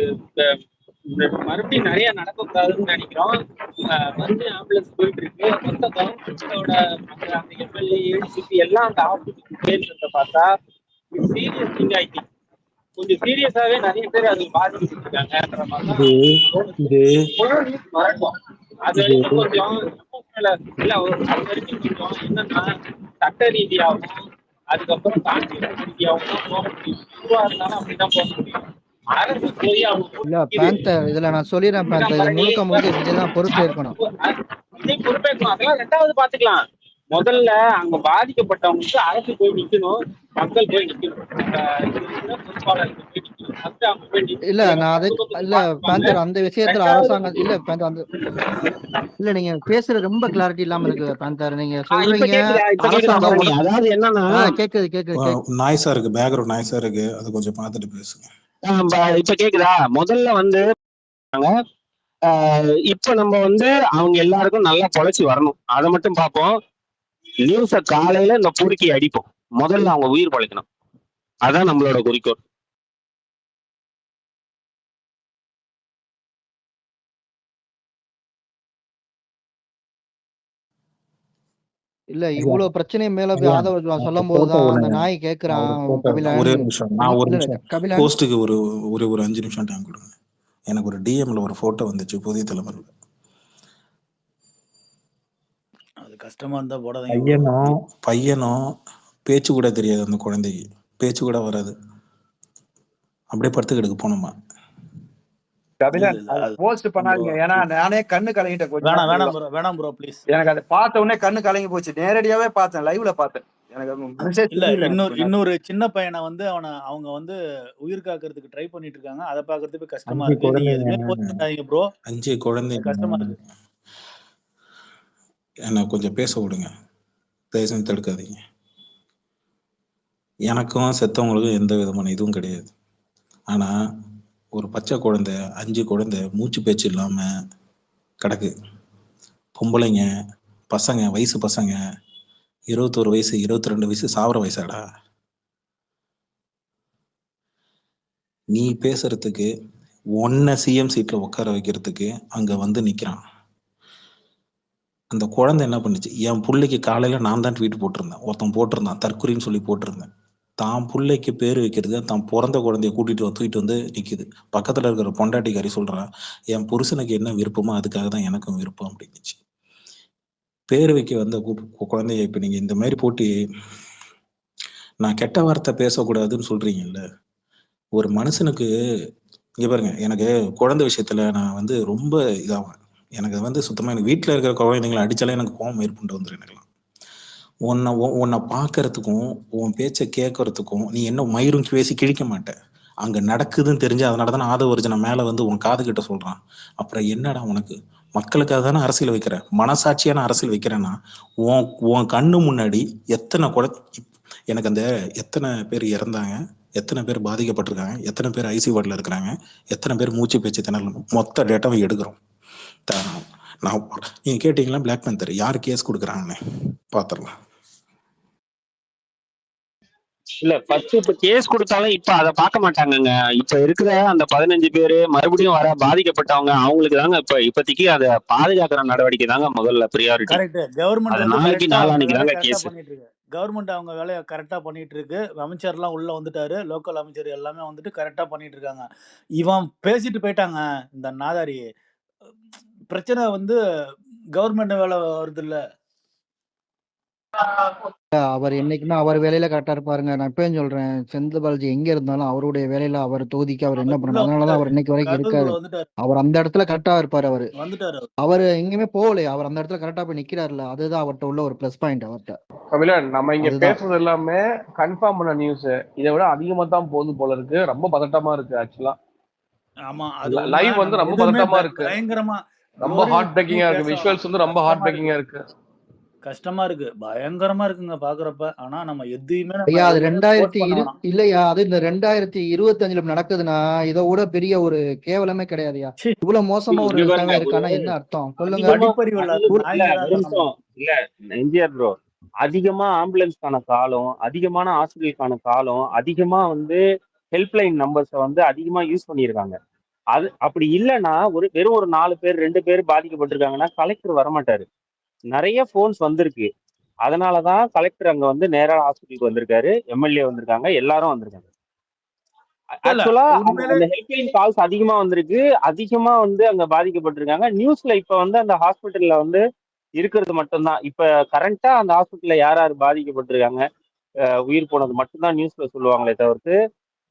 மறுபடியும் நிறைய நடக்கக்கூடாதுன்னு நினைக்கிறோம். மறுபடியும் ஆம்புலன்ஸ் போயிட்டு இருக்கு. மொத்த கவர்மெண்டோட அந்த எம்எல்ஏ ஏடிசிபி எல்லாம் அந்த ஹாஸ்பிட்டலுக்கு போயிருக்கிறத பார்த்தா சீரியஸ் திங் ஆயிடுச்சு. கொஞ்சம் சீரியஸாவே நிறைய பேர் அது பாதிக்கப்பட்டிருக்காங்கன்ற மாதிரி மறக்கும். அது வரைக்கும் கொஞ்சம் இல்ல அது வரைக்கும் கொஞ்சம் என்னன்னா சட்ட ரீதியாகவும் அதுக்கப்புறம் கான்ஸ்டிடியூஷன் ரீதியாகவும் தான் போக முடியும். எதுவா இருந்தாலும் அப்படிதான் போக முடியும். அரசு போய் இல்ல பேந்தர் இதுல நான் சொல்லிடுறேன் பேந்தர், இது முழுக்க விஜய் தான் பொறுப்பேற்கணும். விஜய் பொறுப்பேற்கணும். அதெல்லாம் 2வது பாத்துக்கலாம். முதல்ல அங்க பாதிக்கப்பட்டவங்களுக்கு அரசு போய் நிக்கணும், மக்கள் போய் நிக்கணும், பொறுப்பாளர்கள் போய் நிக்கணும். இல்ல நான் அது இல்ல பேந்தர் அந்த விஷயத்துல அரசாங்கம் இல்ல பேந்தர் அந்த இல்ல நீங்க பேசுறது ரொம்ப கிளாரிட்டி இல்லாம இருக்கு பேந்தர். நீங்க சொல்றீங்க அரசாங்கம் அதாவது என்னன்னா கேக்குது நாய்ஸா இருக்கு, பேக்ரவுண்ட் நாய்ஸா இருக்கு, அது கொஞ்சம் பார்த்துட்டு பேசுங்க. இப்ப கேக்குதா? முதல்ல வந்து இப்ப நம்ம வந்து அவங்க எல்லாருக்கும் நல்லா பொழைச்சி வரணும், அதை மட்டும் பார்ப்போம். நியூஸ காலையில இந்த பொறுக்கி அடிப்போம். முதல்ல அவங்க உயிர் பொழைக்கணும், அதான் நம்மளோட குறிக்கோள். இல்ல இவ்வளவு பிரச்சனை மேல போய் ஆதரவு சொல்லும் போதுதான் அந்த நாய் கேக்குறான். ஒரே நிமிஷம், நான் ஒரு நிமிஷம் போஸ்ட்டுக்கு ஒரு 5 நிமிஷம் டைம் கொடுங்க. எனக்கு ஒரு டிஎம்ல ஒரு போட்டோ வந்துச்சு புதிய தலைமுறையில். அது கஷ்டமா இருந்தா போடாதீங்க. பையனும் பேச்சு கூட தெரியாது, அந்த குழந்தைக்கு பேச்சு கூட வராது, அப்படியே படுத்து கிடக்கு போனோமா. போஸ்ட் பண்ணாதீங்க, ஏன்னா நானே கண்ணு கலங்கிட்டேன். வேணாம் ப்ரோ ப்ளீஸ். எனக்கு அதை பார்த்த உடனே கண்ணு கலங்கி போச்சு. நேரடியாவே பார்த்தேன், லைவ்ல பார்த்தேன். எனக்கு இல்ல இன்னொரு சின்ன பையனை வந்து அவங்க வந்து உயிர் காக்கிறதுக்கு ட்ரை பண்ணிட்டு இருக்காங்க. அதை பாக்குறதுக்கு கஷ்டமா இருக்கு. நீங்க எதுவுமே போஸ்ட் பண்ணாதீங்க ப்ரோ. 5 குழந்தை கஷ்டமா இருக்கு. என்ன கொஞ்சம் பேச விடுங்க, தயவுசெய்து தடுக்காதீங்க. எனக்கும் செத்தவங்களுக்கும் எந்த விதமான இதுவும் கிடையாது. ஆனா ஒரு பச்சை குழந்தை 5 குழந்தை மூச்சு பேச்சு இல்லாம கிடக்கு. பொம்பளைங்க பசங்க, வயசு பசங்க 21 வயசு 22 வயசு சாவர வயசாடா. நீ பேசுறதுக்கு ஒன்ன சிஎம் சீட்ல உட்கார வைக்கிறதுக்கு அங்க வந்து நிக்கிறான். அந்த குழந்தை என்ன பண்ணுச்சு, என் பிள்ளைக்கு காலையில நான் தான் ட்வீட் போட்டிருந்தேன், ஒருத்தன் போட்டிருந்தான் தற்கொலைன்னு சொல்லி போட்டிருந்தேன். தான் பிள்ளைக்கு பேர் வைக்கிறது தான் பிறந்த குழந்தைய தூக்கிட்டு வந்து நிக்குது. பக்கத்துல இருக்கிற பொண்டாட்டிக்காரி சொல்றான், என் புருஷனுக்கு என்ன விருப்பமோ அதுக்காக தான் எனக்கும் விருப்பம் அப்படின்னுச்சு. பேர் வைக்க வந்த குழந்தைய இப்ப நீங்க இந்த மாதிரி போட்டி நான் கெட்ட வார்த்தை பேசக்கூடாதுன்னு சொல்றீங்கல்ல. ஒரு மனுஷனுக்கு இங்க பாருங்க, எனக்கு குழந்தை விஷயத்துல நான் வந்து ரொம்ப இதாகும். எனக்கு வந்து சுத்தமா எனக்கு வீட்டுல இருக்கிற குழந்தைங்களை அடிச்சாலே எனக்கு கோபம் ஏற்பட்டு வந்துடும். எனக்குலாம் உன்னை பார்க்கறதுக்கும் உன் பேச்சை கேட்கறதுக்கும் நீ என்ன மயிரும் பேசி கிழிக்க மாட்டேன். அங்க நடக்குதுன்னு தெரிஞ்சு அதனாலதான் ஆதவர்ஜன மேல வந்து உன் காது கிட்ட சொல்றான். அப்புறம் என்னடா உனக்கு மக்களுக்காக தானே அரசியல் வைக்கிற, மனசாட்சியான அரசியல் வைக்கிறேன்னா உன் கண்ணு முன்னாடி எத்தனை எனக்கு அந்த எத்தனை பேர் இறந்தாங்க, எத்தனை பேர் பாதிக்கப்பட்டிருக்காங்க, எத்தனை பேர் ஐசி வார்டில் இருக்கிறாங்க, எத்தனை பேர் மூச்சு பேச்சு திணறல் மொத்த டேட்டாவை எடுக்கிறோம். நான் நீங்க கேட்டீங்களா பிளாக் பேந்தர் யார் கேஸ் கொடுக்குறாங்கன்னு பாத்துடலாம். இல்ல ஃபர்ஸ்ட் இப்ப கேஸ் கொடுத்தாலும் இப்ப அதை பார்க்க மாட்டாங்கங்க. இப்ப இருக்கிற அந்த 15 பேரு மறுபடியும் வர பாதிக்கப்பட்டவங்க அவங்களுக்கு தாங்க இப்போதைக்கு அதை பாதுகாக்கிற நடவடிக்கை தாங்க முதல்ல பிரியாரிட்டி. கரெக்ட். கவர்மெண்ட் நாளைக்கு நாளானிக்கு தாங்க கேஸ். கவர்மெண்ட் அவங்க வேலையை கரெக்டா பண்ணிட்டு இருக்கு. அமைச்சர்லாம் உள்ள வந்துட்டாரு, லோக்கல் அமைச்சர் எல்லாமே வந்துட்டு கரெக்டா பண்ணிட்டு இருக்காங்க. இவன் பேசிட்டு போயிட்டாங்க இந்த நாதாரி. பிரச்சனை வந்து கவர்மெண்ட் வேலை வருது இல்ல. அவர் என்னைக்குமே அவர் வேலையில கரெக்டா இருப்பாருங்க. நான் இப்பயும் சொல்றேன், செந்தில் பாலாஜி எங்க இருந்தாலும் அவருடைய வேலையில அவர் தொகுதிக்கு அவர் என்ன பண்ணணும், அதனாலதான் அவர் இன்னைக்கு வரைக்கும் இருக்காரு. அவர் அந்த இடத்துல கரெக்டா இருப்பாரு. அவரு எங்கேயுமே போகலையே, அவர் அந்த இடத்துல கரெக்டா போய் நிக்கிறாருல, அதுதான் அவர்கிட்ட உள்ள ஒரு பிளஸ் பாயிண்ட். அவர்கிட்ட கபிலன் நம்ம இங்க பேசுறது எல்லாமே கன்ஃபார்ம் பண்ண நியூஸ். இதை விட அதிகமா தான் போகுது போல இருக்கு. ரொம்ப பதட்டமா இருக்கு ஆக்சுவலா. ஆமா, லைவ் வந்து ரொம்ப பதட்டமா இருக்கு, பயங்கரமா ரொம்ப ஹார்ட் பிரேக்கிங்கா இருக்கு. விஷுவல்ஸ் வந்து ரொம்ப ஹார்ட் பிரேக்கிங்கா இருக்கு. கஷ்டமா இருக்கு. பயங்கரமா இருக்குங்க பாக்குறப்ப. ஆனா நம்ம எதையுமே நம்ம ஐயா அது எதுவுமே ஃபோர்ஸ் பண்ண வேணாம். இல்லையா அது இந்த 2025 நடக்குதுன்னா இதை விட பெரிய ஒரு கேவலமே கிடையாதுயா. ச்சீ! இவ்வளவு மோசமா ஒரு இங்க சேவை பாருங்க, ஒரு இருக்கான்னா என்ன அர்த்தம் சொல்லுங்க. அதிகமா படிப்பறிவு இல்லாத இல்ல நாய்ங்க தான் ஒரு இதெல்லாம் நிமிஷம் இல்ல எம்ஜிஆர் ப்ரோ, அதிகமா ஆம்புலன்ஸ்க்கான காலம், அதிகமான ஹாஸ்பிட்டலுக்கான காலம், அதிகமா வந்து ஹெல்ப்லைன் நம்பர்ஸை வந்து அதிகமா யூஸ் பண்ணியிருக்காங்க. அது அப்படி இல்லைன்னா வெறும் ஒரு 4 பேர் 2 பேர் பாதிக்கப்பட்டிருக்காங்கன்னா கலெக்டர் வரமாட்டாரு. நிறைய போன்ஸ் வந்திருக்கு. அதனாலதான் கலெக்டர் அங்க வந்து நேரா ஹாஸ்பிட்டலுக்கு வந்திருக்காரு, எம்எல்ஏ வந்திருக்காங்க, எல்லாரும் வந்திருக்காங்க. இல்ல ஆக்சுவலா உண்மையிலே அந்த ஹெல்ப்லைன் கால்ஸ் அதிகமா வந்திருக்கு, அதிகமா வந்து அங்க பாதிக்கப்பட்டிருக்காங்க. நியூஸ்ல இப்ப வந்து அந்த ஹாஸ்பிட்டல்ல வந்து இருக்கிறது மட்டும்தான். இப்ப கரண்டா அந்த ஹாஸ்பிட்டல்ல யார் யார் பாதிக்கப்பட்டிருக்காங்க, உயிர் போனது மட்டும்தான் நியூஸ்ல சொல்லுவாங்களே தவிர்த்து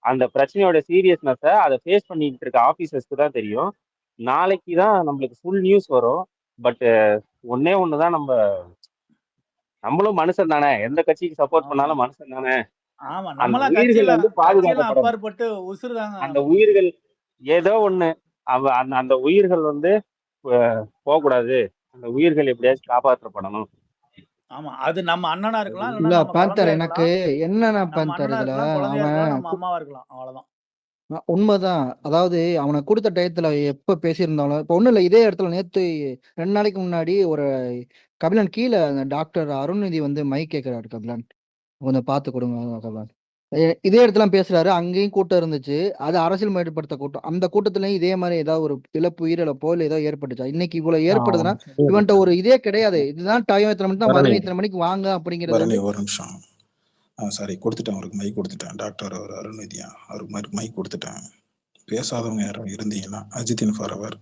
அந்த பிரச்சனையோட சீரியஸ்னஸை அதை ஃபேஸ் பண்ணிட்டு இருக்க ஆஃபீஸர்ஸ்க்கு தான் தெரியும். நாளைக்கு தான் நம்மளுக்கு ஃபுல் நியூஸ் வரும். பட் ஒன்னே ஒண்ணுதான், நம்மளும் மனுஷன் தானே, எந்த கட்சிக்கு சப்போர்ட் ஆமா பண்ணாலும் மனுஷன் தானே. ஆமா அந்த நம்மளாம் உயிர்கள் வந்து கட்சியெல்லாம் பாதுகாக்கப்படணும். அப்பாற்பட்டு உசுறு தாங்க அந்த நமக்கு. உயிர்கள் ஏதோ ஒண்ணு அந்த உயிர்கள் வந்து போகக்கூடாது. அந்த உயிர்கள் எப்படியாச்சும் காப்பாற்றப்படணும். ஆமா அது நம்ம அண்ணனா இருக்கலாம், இல்ல இல்லைன்னா நம்ம பேந்தர் குழந்தையா எனக்கு இருக்கலாம். என்னன்னா நம்ம பேந்தர் அண்ணனா இதுல இருக்கலாம், குழந்தையா அவன் இருக்கலாம், நம்ம அம்மாவா இருக்கலாம். அவ்வளவுதான். உண்மைதான். அதாவது அவனை கொடுத்த டயத்துல எப்ப பேசியிருந்தாலும் இப்ப ஒண்ணும் இல்ல, இதே இடத்துல நேத்து 2 நாளைக்கு முன்னாடி ஒரு கபிலன் கீழே டாக்டர் அருண்நிதி வந்து மைக் கேட்கிறாரு. கபிலன் கொஞ்சம் பார்த்து கொடுங்க கபிலன். இதே இடத்துல பேசுறாரு. அங்கேயும் கூட்டம் இருந்துச்சு. அது அரசியல் மையப்படுத்த கூட்டம். அந்த கூட்டத்திலயும் இதே மாதிரி ஏதாவது ஒரு உயிரிழப்போ இல்ல ஏதோ ஏற்பட்டுச்சா? இன்னைக்கு இவ்வளவு ஏற்படுதுன்னா இவன்ட்ட ஒரு இதே கிடையாது. இதுதான் டைம் எத்தனை மணிக்கு தான் வருவேன், இத்தனை மணிக்கு வாங்க அப்படிங்கிறது பரணி வந்து ஒரு நிமிஷம். சாரி கொடுத்துட்டேன், அவருக்கு மைக் கொடுத்துட்டேன். டாக்டர் அவர் அருண்நிதியா அவருக்கு மைக் கொடுத்துட்டேன். பேசாதவங்க யாரும் இருந்தீங்கன்னா அஜித்தின் ஃபாரவர்,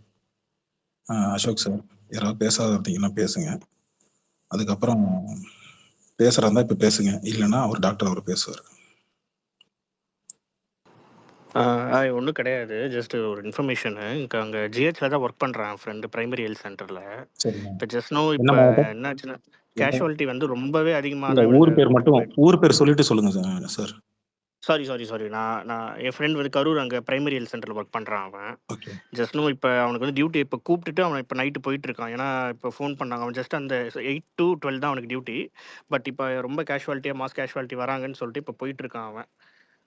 அசோக் சார் யாராவது பேசாத இருந்தீங்கன்னா பேசுங்க. அதுக்கப்புறம் பேசுறதா இப்ப பேசுங்க, இல்லைன்னா அவர் டாக்டர் அவர் பேசுவார். ஒன்றும் கிடையாது, ஜஸ்ட் ஒரு இன்ஃபர்மேஷனு. அங்கே ஜிஹெச்சில் தான் ஒர்க் பண்ணுறேன் ஃப்ரெண்டு, பிரைமரி ஹெல்த் சென்டரில். இப்போ ஜஸ்ட் நோ இப்போ என்னாச்சுன்னா கேஷுவாலிட்டி வந்து ரொம்பவே அதிகமாக தான் ஊர் பேர் மட்டும் ஊர் பேர் சொல்லிட்டு சொல்லுங்க சார். சாரி நான் என் ஃப்ரெண்ட் வந்து கரூர் அங்கே பிரைமரி ஹெல்த் சென்டரில் ஒர்க் பண்ணுறான் அவன். ஜஸ்ட் நோ இப்போ அவனுக்கு வந்து டியூட்டி இப்போ கூப்பிட்டுட்டு அவன் இப்போ நைட்டு போயிட்டு இருக்கான். ஏன்னா இப்போ ஃபோன் பண்ணாங்க, அவன் ஜஸ்ட் அந்த 8 to 12 தான் அவனுக்கு டியூட்டி. பட் இப்போ ரொம்ப கேஷுவாலிட்டியாக மாஸ் கேஷுவாலிட்டி வராங்கன்னு சொல்லிட்டு இப்போ போயிட்டு இருக்கான் அவன்.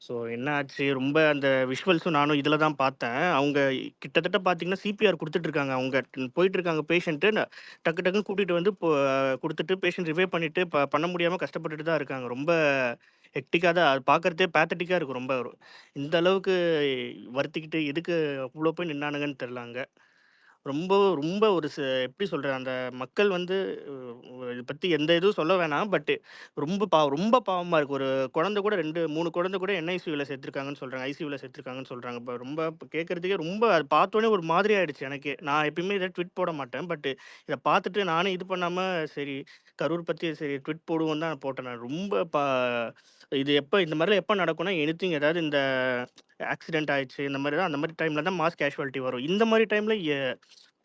ஸோ என்ன ஆச்சு, ரொம்ப அந்த விஷுவல்ஸும் நானும் இதில் தான் பார்த்தேன். அவங்க கிட்டத்தட்ட பார்த்தீங்கன்னா சிபிஆர் கொடுத்துட்ருக்காங்க. அவங்க போயிட்டுருக்காங்க பேஷண்ட்டு, டக்கு டக்குன்னு கூட்டிகிட்டு வந்து கொடுத்துட்டு பேஷண்ட் ரிவைவ் பண்ணிவிட்டு பண்ண முடியாமல் கஷ்டப்பட்டுட்டு தான் இருக்காங்க. ரொம்ப ஹெக்டிக்காக தான் அது பார்க்குறதே பேத்தட்டிக்காக இருக்கும். ரொம்ப இந்த அளவுக்கு வருத்திக்கிட்டு எதுக்கு அவ்வளோ போய் நின்னானுங்கன்னு தெரிலாங்க. ரொம்ப ரொம்ப ஒரு எப்படி சொல்கிறது, அந்த மக்கள் வந்து இதை பற்றி எந்த இதுவும் சொல்ல வேணாம். பட்டு ரொம்ப பாவமாக இருக்குது. ஒரு குழந்தை கூட 2-3 குழந்தை கூட என்ஐசியூவில் சேர்த்துருக்காங்கன்னு சொல்கிறாங்க, ஐசியூவில் சேர்த்துருக்காங்கன்னு சொல்கிறாங்க. இப்போ ரொம்ப கேட்குறதுக்கே ரொம்ப அது பார்த்தோன்னே ஒரு மாதிரி ஆகிடுச்சு எனக்கு. நான் எப்பயுமே இதை ட்விட் போட மாட்டேன். பட்டு இதை பார்த்துட்டு நானே இது பண்ணாமல் சரி கரூர் பற்றி சரி ட்விட் போடுவோம் தான் போட்டேன். நான் ரொம்ப இது இந்த மாதிரிலாம் எப்போ நடக்கும்னா எனிதிங் ஏதாவது இந்த ஆக்சிடென்ட் ஆயிடுச்சு இந்த மாதிரி தான், அந்த மாதிரி டைமில் தான் மாஸ் கேஷுவாலிட்டி வரும். இந்த மாதிரி டைமில்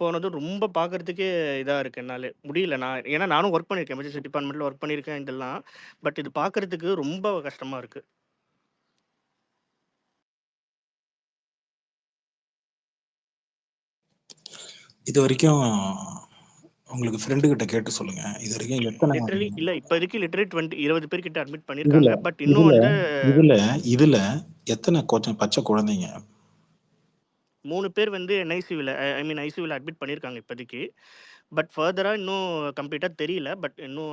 போனது ரொம்ப பார்க்குறதுக்கே இதாக இருக்குது. என்னால் முடியல. ஏன்னா நானும் ஒர்க் பண்ணியிருக்கேன், எமர்ஜென்சி டிபார்ட்மெண்ட்டில் ஒர்க் பண்ணியிருக்கேன் இதெல்லாம். பட் இது பார்க்குறதுக்கு ரொம்ப கஷ்டமாக இருக்குது. இது வரைக்கும் உங்களுக்கு ஃப்ரெண்டு கிட்ட கேட்டு சொல்லுங்க. இது வரைக்கும் எத்தனை லிட்டரலி இல்லை இப்போதைக்கு லிட்டரலி 20 பேர் கிட்ட அட்மிட் பண்ணியிருக்காங்க. பட் இன்னும் இதுல எத்தனை பச்சை குழந்தைங்க? 3 பேர் வந்து என்ஐசியூவில் ஐசியூவில் அட்மிட் பண்ணியிருக்காங்க இப்போதைக்கு. பட் ஃபர்தராக இன்னும் கம்ப்ளீட்டாக தெரியல. பட் இன்னும்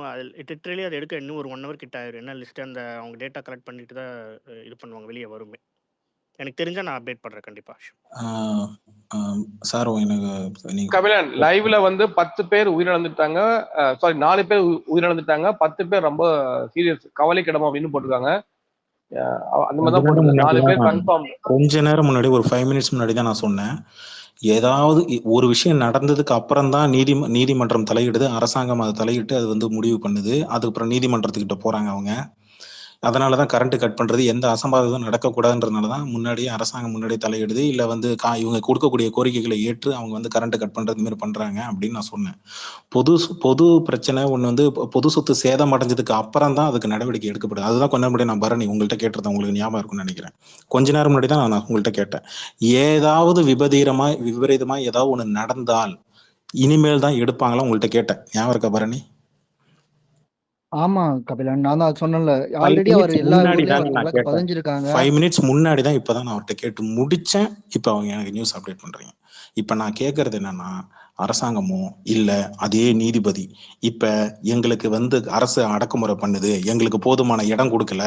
லிட்டரலி அதை எடுக்க இன்னும் ஒரு 1 hour கிட்ட ஆயிரும். என்ன லிஸ்ட்டு அந்த அவங்க டேட்டா கலெக்ட் பண்ணிட்டு தான் இது பண்ணுவாங்க, வெளியே வருமே. எனக்கு தெரிஞ்சா நான் அப்டேட் பண்ணுறேன் கண்டிப்பாக. சார் எனக்கு நீங்க கபிலன் லைவ்ல வந்து 10 பேர் உயிரிழந்துட்டாங்க, சாரி 4 பேர் உயிரிழந்துட்டாங்க, 10 பேர் ரொம்ப சீரியஸ் கவலைக்கிடம் அப்படின்னு போட்டிருக்காங்க. அந்த மாதிரி தான் போட்டிருக்காங்க. 4 பேர் கன்ஃபார்ம். கொஞ்ச நேரம் முன்னாடி ஒரு 5 minutes முன்னாடி தான் நான் சொன்னேன், ஏதாவது ஒரு விஷயம் நடந்ததுக்கு அப்புறம் தான் நீதிமன்றம் தலையிடுது, அரசாங்கம் அதை தலையிட்டு அது வந்து முடிவு பண்ணுது. அதுக்கப்புறம் நீதிமன்றத்துக்கிட்ட போறாங்க அவங்க. அதனாலதான் கரண்ட் கட் பண்றது, எந்த அசம்பாவிதம் நடக்கக்கூடாதுன்றதுனாலதான் முன்னாடியே அரசாங்கம் முன்னாடியே தலையிடுது. இல்ல வந்து இவங்க கொடுக்கக்கூடிய கோரிக்கைகளை ஏற்று அவங்க வந்து கரண்ட் கட் பண்றது மாதிரி பண்றாங்க அப்படின்னு நான் சொன்னேன். பொது பிரச்சனை ஒண்ணு வந்து பொது சொத்து சேதம் அடைஞ்சதுக்கு அப்புறம் தான் அதுக்கு நடவடிக்கை எடுக்கப்படுது. அதுதான் கொஞ்ச நேரம் முன்னாடி நான் பரணி உங்கள்கிட்ட கேட்டிருந்தேன், உங்களுக்கு ஞாபகம் இருக்கும்னு நினைக்கிறேன். கொஞ்ச நேரம் முன்னாடி தான் நான் உங்கள்கிட்ட கேட்டேன், ஏதாவது விபரீதமா ஏதாவது ஒண்ணு நடந்தால் இனிமேல் தான் எடுப்பாங்களா உங்கள்கிட்ட கேட்டேன். ஞாபகம் இருக்கா பரணி? ஆமா கபிலன், நான் தான் சொன்னேன்ல, 5 ஆல்ரெடி அவர் மினிட்ஸ் எல்லா முன்னாடி ஊர்லயும் தாங்க அவர் நான் வழக்கு கேட்டேன். பதிஞ்சிருக்காங்க. 5 மினிட்ஸ் முன்னாடி தான் இப்பதான் நான் அவர்கிட்ட கேட்டு முடிச்சேன். இப்ப அவங்க எனக்கு நியூஸ் அப்டேட் பண்றீங்க. இப்ப நான் கேட்கறது என்னன்னா, அரசாங்கமோ இல்ல அதே நீதிபதி இப்ப எங்களுக்கு அரசு அடக்குமுறை பண்ணுது, எங்களுக்கு போதுமான இடம் கொடுக்கல,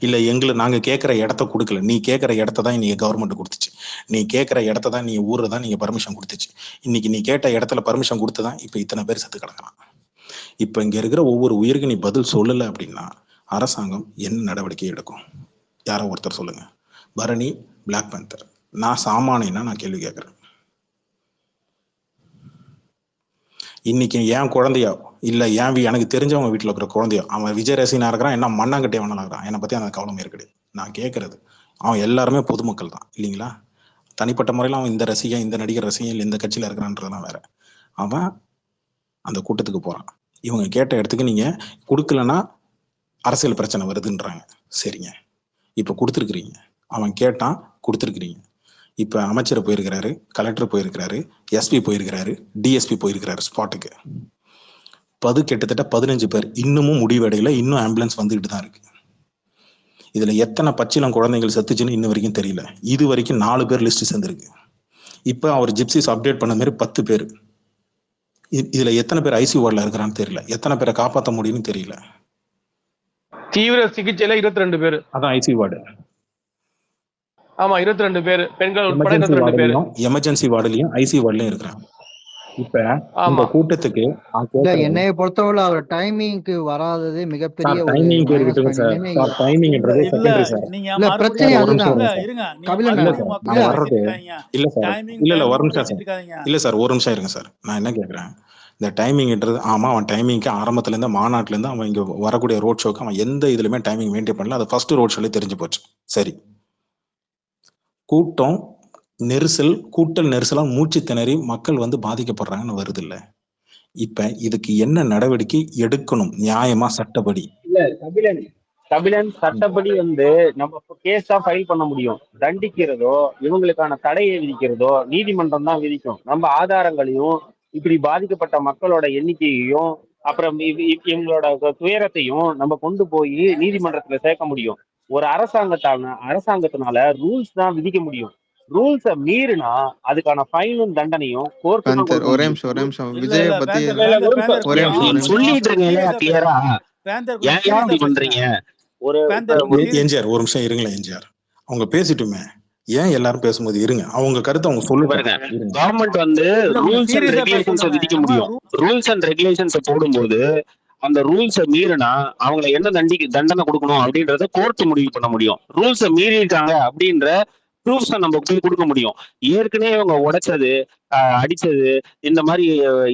இல்ல நாங்க கேட்கிற இடத்த கொடுக்கல. நீ கேட்கிற இடத்த தான் நீங்க கவர்மெண்ட் கொடுத்துச்சு, நீ கேட்கிற இடத்த தான் நீ ஊர்ல தான் நீங்க பர்மிஷன் கொடுத்துச்சு. இன்னைக்கு நீ கேட்ட இடத்துல பர்மிஷன் கொடுத்துதான் இப்ப இத்தனை பேர் செத்து கிடக்குறான். இப்ப இங்க இருக்கிற ஒவ்வொரு உயிருக்கு நீ பதில் சொல்லல அப்படின்னா அரசாங்கம் என்ன நடவடிக்கை எடுக்கும்? யாரோ ஒருத்தர் சொல்லுங்க. பரணி, பிளாக் பேந்தர், நான் சாமானியனா நான் கேள்வி கேட்கறேன். இன்னைக்கு என் குழந்தையோ இல்ல எனக்கு தெரிஞ்சவங்க வீட்டுல இருக்கிற குழந்தையோ அவன் விஜய் ரசிகனா இருக்கிறான், என்ன மண்ணாங்கட்டே வேணாங்கிறான், என்னை பத்தி அந்த கவனம் இருக்குது. நான் கேட்கறது அவன் எல்லாருமே பொதுமக்கள் தான் இல்லைங்களா? தனிப்பட்ட முறையில் அவன் இந்த ரசிகன், இந்த நடிகர் ரசிகன், இல்லை இந்த கட்சியில இருக்கிறான்றதுலாம் வேற. அவன் அந்த கூட்டத்துக்கு போறான். இவங்க கேட்ட இடத்துக்கு நீங்க கொடுக்கலன்னா அரசியல் பிரச்சனை வருதுன்றாங்க. சரிங்க, இப்ப கொடுத்துருக்குறீங்க. அவன் கேட்டான், கொடுத்துருக்குறீங்க. இப்ப அமைச்சர் போயிருக்கிறாரு, கலெக்டர் போயிருக்கிறாரு, எஸ்பி போயிருக்கிறாரு, டிஎஸ்பி போயிருக்கிறாரு ஸ்பாட்டுக்கு. கிட்டத்தட்ட 15 பேர் இன்னமும் முடிவடையில, இன்னும் ஆம்புலன்ஸ் வந்துகிட்டு தான் இருக்கு. இதுல எத்தனை பச்சிலம் குழந்தைகள் செத்துச்சுன்னு இன்ன வரைக்கும் தெரியல. இது வரைக்கும் 4 பேர் லிஸ்ட் சேர்ந்திருக்கு. இப்ப அவர் ஜிப்சிஸ் அப்டேட் பண்ண மாதிரி 10 பேர். இதுல எத்தனை பேர் ஐசி வார்டுல இருக்கிறான்னு தெரியல, எத்தனை பேரை காப்பாற்ற முடியும்னு தெரியல. தீவிர சிகிச்சையில 22 பேர். அதான் ஐசி வார்டு. ஆமா 22 பேர், பெண்கள் உட்பட 22 பேர் எமர்ஜென்சி வார்டுலயும் ஐசி வார்டுலயும் இருக்கிறாங்க. இப்ப இந்த கூட்டத்துக்கு என்னைய பொறுத்தவரை அவர் டைமிங்க்கு வராதது மிகப்பெரிய ஒரு டைமிங் பேர் விட்டுங்க சார். சார் டைமிங்ன்றது செகண்டரி சார். இல்ல பிரச்சனை அதுதான் கபிலன். நான் வர்றது இல்ல சார், இல்ல ஒரு நிமிஷம் சார், இல்ல சார் ஒரு நிமிஷம் இருங்க சார். நான் என்ன கேக்குறேன், இந்த டைமிங்ன்றது ஆமா அவன் டைமிங்க்கு ஆரம்பத்துல இருந்து மாநாட்டுல இருந்து அவன் இங்க வரக்கூடிய ரோட் ஷோக்கு அவன் எந்த இதுலயுமே டைமிங் மெயின்டைன் பண்ணல. அது ஃபர்ஸ்ட் ரோட் ஷோல தெரிஞ்சு போச்சு. சரி, கூட்டம் நெரிசல், கூட்டல் நெரிசலா மூச்சு திணறி மக்கள் பாதிக்கப்படுறாங்கன்னு வருது இல்ல. இப்ப இதுக்கு என்ன நடவடிக்கை எடுக்கணும் நியாயமா சட்டப்படி? இல்ல கபிலன் சட்டப்படி நம்ம கேஸா ஃபைல் பண்ண முடியும். தண்டிக்கிறதோ இவங்களுக்கான தடையை விதிக்கிறதோ நீதிமன்றம் தான் விதிக்கும். நம்ம ஆதாரங்களையும் இப்படி பாதிக்கப்பட்ட மக்களோட எண்ணிக்கையையும் அப்புறம் இவங்களோட துயரத்தையும் நம்ம கொண்டு போய் நீதிமன்றத்துல சேர்க்க முடியும். ஒரு அரசாங்கத்தினால ரூல்ஸ் தான் விதிக்க முடியும். ரூல்ஸ மீறினா அதுக்கான ஃபைனும் தண்டனையும் கோர்ட் ஒரே நிமிஷம் விஜய பத்தி சொல்லிட்டு இருக்கீங்க கிளியரா. ஏன் பண்றீங்க? ஒரு என்ஜிஆர் ஒரு நிமிஷம் இருங்களேன். என்ஜிஆர் அவங்க பேசிட்டுமே, ஏன் எல்லாரும் பேசும்போது இருங்க, அவங்க கருத்தை அவங்க சொல்லுவாங்க. கவர்மெண்ட் ரூல்ஸ் அண்ட் ரெகுலேஷன்ஸ் விதிக்க முடியும். ரூல்ஸ் அண்ட் ரெகுலேஷன்ஸ் போடும்போது அந்த ரூல்ஸை மீறினா அவங்களை என்ன தண்டனை கொடுக்கணும் அப்படின்றத கோர்ட் முடிவு பண்ண முடியும். ரூல்ஸை மீறி இருக்காங்க அப்படின்ற ப்ரூஃப்ஸை நம்ம போய் கொடுக்க முடியும். ஏற்கனவே இவங்க உடைச்சது, அடிச்சது, இந்த மாதிரி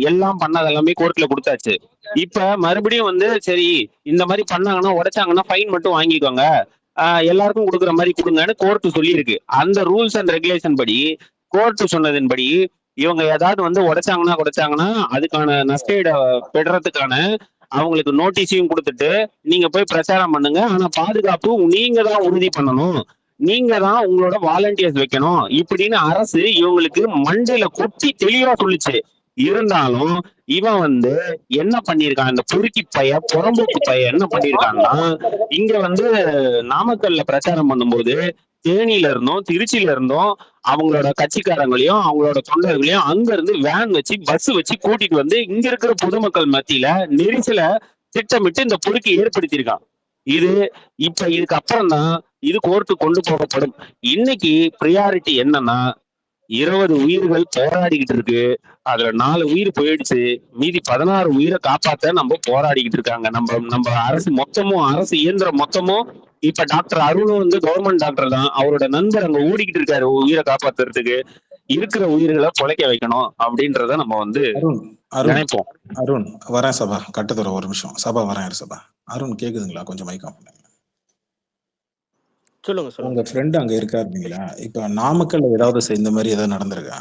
எல்லாம் பண்ணது எல்லாமே கோர்ட்ல கொடுத்தாச்சு. இப்ப மறுபடியும் சரி இந்த மாதிரி பண்ணாங்கன்னா உடைச்சாங்கன்னா ஃபைன் மட்டும் வாங்கிக்கோங்க, எல்லாருக்கும் கொடுக்குற மாதிரி கொடுங்கன்னு கோர்ட் சொல்லியிருக்கு. அந்த ரூல்ஸ் அண்ட் ரெகுலேஷன் படி கோர்ட் சொன்னதின்படி இவங்க ஏதாவது உடைச்சாங்கன்னா அதுக்கான நஷ்டஈட பெறறதுக்கான அவங்களுக்கு நோட்டீஸையும் கொடுத்துட்டு நீங்க போய் பிரச்சாரம் பண்ணுங்க. ஆனா பாதுகாப்பு நீங்க தான் உறுதி பண்ணணும், நீங்க தான் உங்களோட வாலண்டியர்ஸ் வைக்கணும் இப்படின்னு அரசு இவங்களுக்கு மண்டையில கொட்டி தெளிவா சொல்லிச்சு. இருந்தாலும் இவன் என்ன பண்ணிருக்கான், இந்த பொறுக்கி புறம்போக்கு என்ன பண்ணிருக்கான்னா, இங்க நாமக்கல்ல பிரச்சாரம் பண்ணும்போது தேனியில இருந்தும் திருச்சியில இருந்தும் அவங்களோட கட்சிக்காரங்களையும் அவங்களோட தொண்டர்களையும் அங்க இருந்து வேன் வச்சு பஸ் வச்சு கூட்டிட்டு இங்க இருக்கிற பொதுமக்கள் மத்தியில நெரிசல திட்டமிட்டு இந்த பொறுக்கி ஏற்படுத்தியிருக்கான். இதுக்கு அப்புறம் தான் இது கோர்ட்டு கொண்டு போகப்படும். இன்னைக்கு ப்ரியாரிட்டி என்னன்னா 20 உயிர்கள் போராடிக்கிட்டு இருக்கு, அதுல 4 உயிர் போயிடுச்சு, மீதி 16 உயிரை காப்பாத்த நம்ம போராடிக்கிட்டு இருக்காங்க. நம்ம அரசு இயந்திரம் மொத்தமும். இப்ப டாக்டர் அருணும் கவர்மெண்ட் டாக்டர் தான், அவரோட நண்பர் அங்க ஓடிக்கிட்டு இருக்காரு உயிரை காப்பாத்துறதுக்கு. இருக்கிற உயிர்களை பொழைக்க வைக்கணும் அப்படின்றத நம்ம நினைப்போம். அருண் வரேன் சபா, கட்டத்துற ஒரு நிமிஷம் சபா வரேன். சபா அருண் கேக்குதுங்களா? கொஞ்சம் மைக் ஆஃப் பண்ணுங்க. சொல்லுங்க. உங்க ஃப்ரெண்ட் அங்க இருக்காருங்களா? இப்ப நாமக்கல்ல ஏதாவது இந்த மாதிரி ஏதாவது நடந்திருக்கா?